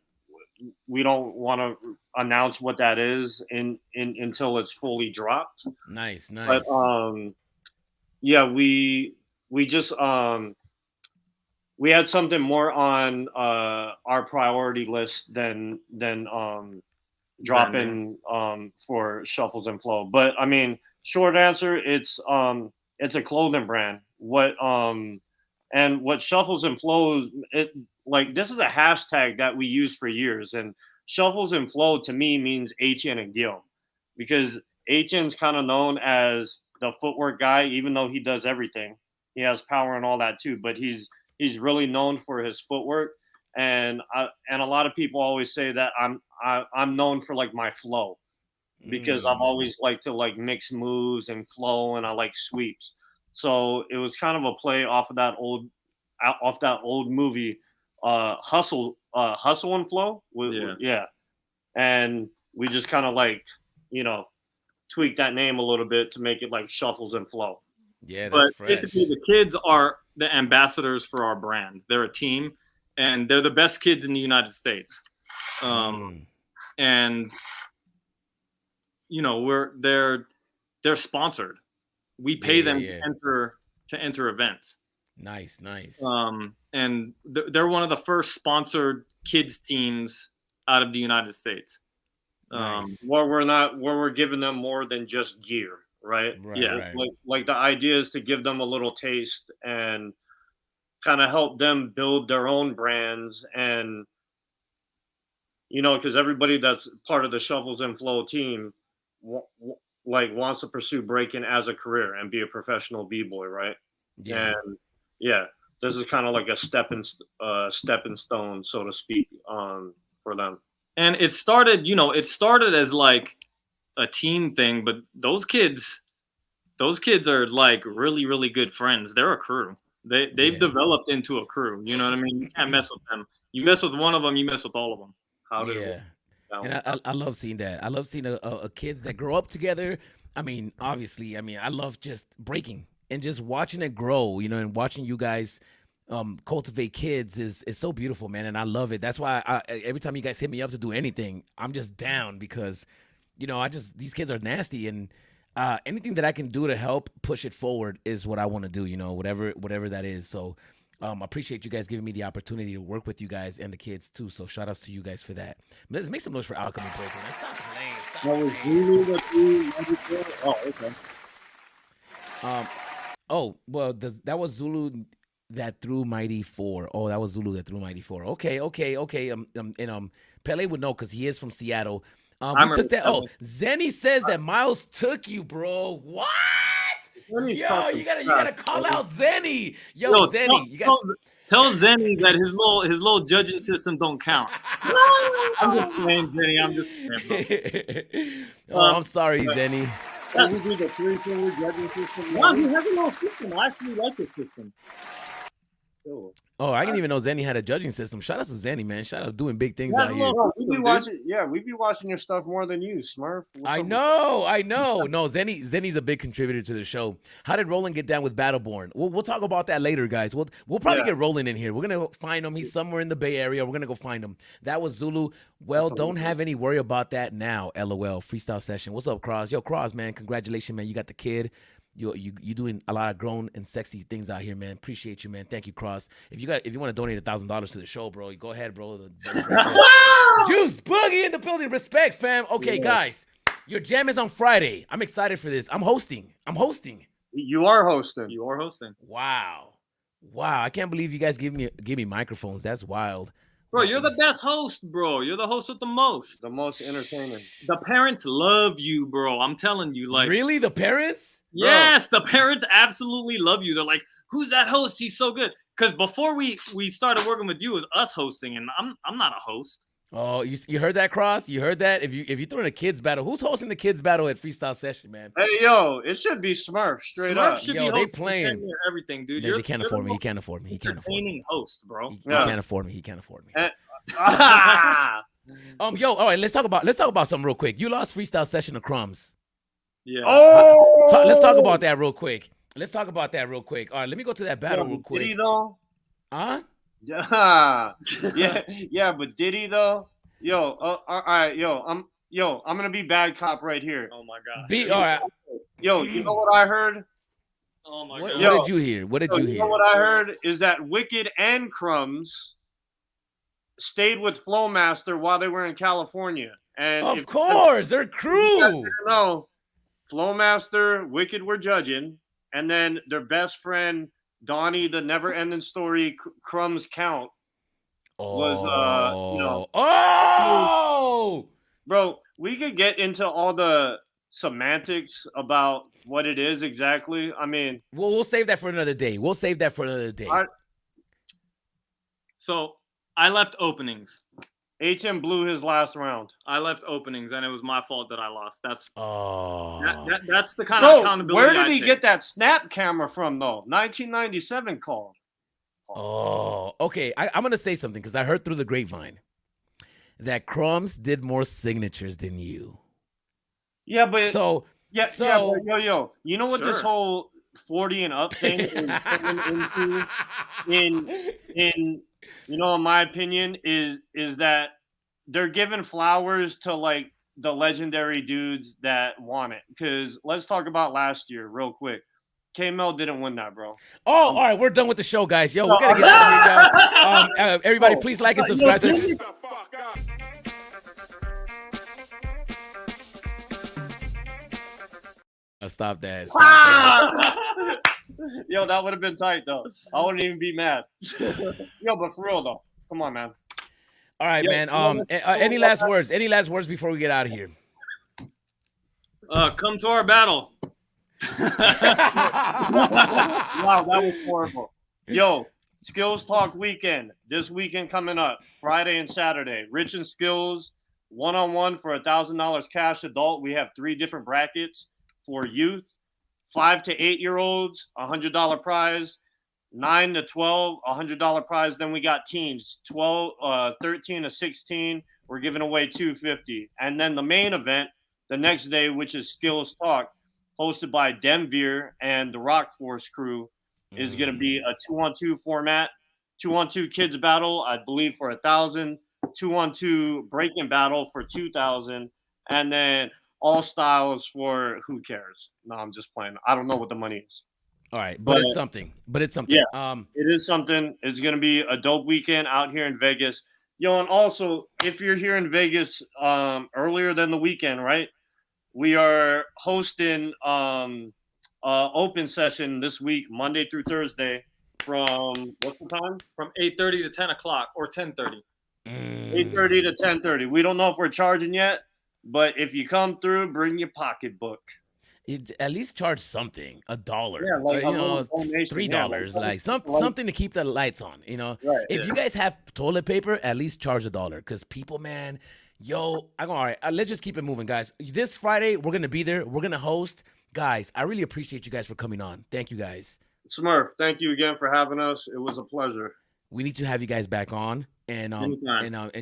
we don't want to announce what that is until it's fully dropped. Nice. But yeah, we just we had something more on our priority list than dropping for Shuffles and Flow. But I mean, short answer, it's a clothing brand. And what Shuffles and Flows, like, this is a hashtag that we use for years, and Shuffles and Flow to me means Etienne and Guillaume, because Etienne's kind of known as the footwork guy, even though he does everything. He has power and all that too, but he's really known for his footwork. And a lot of people always say that I'm known for, like, my flow, because I've always liked to, like, mix moves and flow, and I like sweeps. So it was kind of a play off that old movie, Hustle and Flow. Yeah. And we just kind of, like, you know, tweak that name a little bit to make it like Shuffles and Flow. Yeah, that's fresh. Basically, the kids are the ambassadors for our brand. They're a team, and they're the best kids in the United States. And, you know, they're sponsored. We pay them to enter events. Nice. And they're one of the first sponsored kids teams out of the United States. Nice. Where we're giving them more than just gear, right? Right. Like the idea is to give them a little taste and kind of help them build their own brands, and you know, because everybody that's part of the Shovels and Flow team, like wants to pursue breaking as a career and be a professional b-boy, right? Yeah. And yeah, this is kind of like a stepping stone, so to speak, for them. And it started, you know, it started as like a team thing, but those kids are like really, really good friends. They're a crew. They've developed into a crew. You know what I mean? You can't mess with them. You mess with one of them, you mess with all of them. How did Yeah. And I love seeing that. I love seeing a kids that grow up together. I mean, obviously, I mean, I love just breaking and just watching it grow, you know, and watching you guys cultivate kids is so beautiful, man. And I love it. That's why every time you guys hit me up to do anything, I'm just down because, you know, these kids are nasty, and anything that I can do to help push it forward is what I want to do, you know, whatever that is. So I appreciate you guys giving me the opportunity to work with you guys and the kids too. So shout outs to you guys for that. Let's make some noise for Alchemy Breaking. Let's stop playing. That was Zulu that threw 94? Oh, okay. Oh, well, that was Zulu that threw Mighty 4. Oh, that was Zulu that threw Mighty 4. Okay. And Pele would know because he is from Seattle. We took that. Oh, Zenny says that Miles took you, bro. What? Yo, you gotta call out Zenny. Yo, Zenny, you gotta tell Zenny that his little judging system don't count. I'm just playing, Zenny. I'm just playing, bro. I'm sorry, Zenny. We do the 3-finger judging system. No, he has a little system. I actually like this system. Oh, I didn't even know Zenny had a judging system. Shout out to Zenny, man. Shout out doing big things out here. We be watching your stuff more than you, Smurf. I know. No, Zenny's a big contributor to the show. How did Roland get down with Battleborn? We'll talk about that later, guys. We'll probably get Roland in here. We're gonna find him. He's somewhere in the Bay Area. We're gonna go find him. That was Zulu. Well, don't have any worry about that now. LOL. Freestyle session. What's up, Cross? Yo, Cross, man. Congratulations, man. You got the kid. You doing a lot of grown and sexy things out here, man. Appreciate you, man. Thank you, Cross. If you want to donate $1,000 to the show, bro, you go ahead, bro. Juice Boogie in the building. Respect, fam. Okay, guys, your jam is on Friday. I'm excited for this. I'm hosting. You are hosting. Wow. I can't believe you guys give me microphones. That's wild. Bro, you're the best host, bro. You're the host with the most. The most entertaining. The parents love you, bro. I'm telling you, like. Really, the parents? Yes, the parents absolutely love you. They're like, "Who's that host? He's so good." Because before we started working with you, it was us hosting, and I'm not a host. Oh, you heard that, Cross? You heard that? If you throw in a kids battle, who's hosting the kids battle at Freestyle Session, man? Hey, yo, it should be Smurf straight up. Should be they playing everything, dude. They can't afford me. He can't afford me. He can't afford me. Host, bro. He can't afford me. He can't afford me. Yo, all right. Let's talk about something real quick. You lost Freestyle Session to Crumbs. Yeah. Oh, let's talk about that real quick. All right, let me go to that battle real quick. Did he though? Huh? Yeah, but did he though? Yo, all right, I'm gonna be bad cop right here. Oh my god. All right. Yo, you know what I heard? Oh my god. What did you hear? You know what I heard is that Wicked and Crumbs stayed with Flowmaster while they were in California, and of course, they're crew. No. Flowmaster, Wicked were judging, and then their best friend Donnie, the never-ending story, Crumbs Count, was bro. We could get into all the semantics about what it is exactly. I mean, we'll save that for another day. So I left openings. HM blew his last round. I left openings, and it was my fault that I lost. That's the kind of accountability. Where did he get that snap camera from, though? 1997 call. Oh, okay. I'm gonna say something because I heard through the grapevine that Crumbs did more signatures than you. Yeah, but but you know what this whole 40 and up thing is coming into in my opinion is that they're giving flowers to like the legendary dudes that want it. Because let's talk about last year real quick. K-Mel didn't win that, bro. Oh, all right, we're done with the show, guys. Yo, we gotta get out of here, guys. Everybody, please like and subscribe. Stop that. Yo, that would have been tight, though. I wouldn't even be mad. Yo, but for real, though. Come on, man. All right, Yo, man. let's Any go. last words? Any last words before we get out of here? Come to our battle. Wow, that was horrible. Yo, Skills Talk Weekend. This weekend coming up, Friday and Saturday. Rich and Skills, one-on-one for $1,000 cash adult. We have 3 different brackets for youth. 5 to 8-year-olds, $100 prize. 9 to 12, $100 prize. Then we got teens, 13 to 16. We're giving away $250. And then the main event, the next day, which is Skills Talk, hosted by Denver and the Rock Force crew, is going to be a 2-on-2 format, 2-on-2 kids battle, I believe, for $1,000, 2-on-2 breaking battle for $2,000, and then all styles for who cares. No, I'm just playing. I don't know what the money is. All right, but it's something. Yeah, it is something. It's going to be a dope weekend out here in Vegas. Yo, and also, if you're here in Vegas earlier than the weekend, right? We are hosting open session this week, Monday through Thursday, from what's the time? From 8:30 to 10 o'clock or 10:30. 8:30 to 10:30. We don't know if we're charging yet, but if you come through, bring your pocketbook. At least charge something, $1. Yeah, like you know, donation, $3, like something to keep the lights on. You know, right, if you guys have toilet paper, at least charge $1, because people, man, yo, all right. Let's just keep it moving, guys. This Friday, we're gonna be there. We're gonna host, guys. I really appreciate you guys for coming on. Thank you, guys. Smurf, thank you again for having us. It was a pleasure. We need to have you guys back on and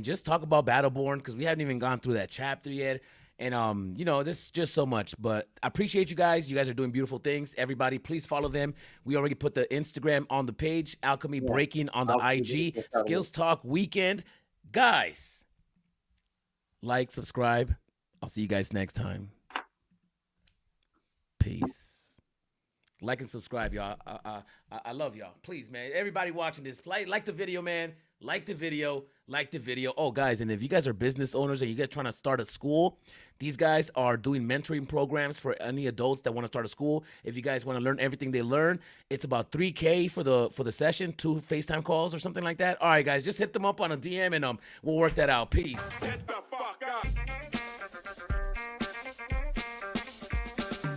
just talk about Battleborn, because we haven't even gone through that chapter yet. And you know, there's just so much. But I appreciate you guys. You guys are doing beautiful things. Everybody, please follow them. We already put the Instagram on the page, Alchemy Breaking on the IG, Skills Talk Weekend. Guys, like, subscribe. I'll see you guys next time. Peace. Like and subscribe, y'all. I love y'all. Please, man. Everybody watching this, like the video, man. Like the video. Oh, guys, and if you guys are business owners and you guys trying to start a school, these guys are doing mentoring programs for any adults that want to start a school. If you guys want to learn everything they learn, it's about $3K for the session, 2 FaceTime calls or something like that. All right, guys, just hit them up on a DM and we'll work that out. Peace.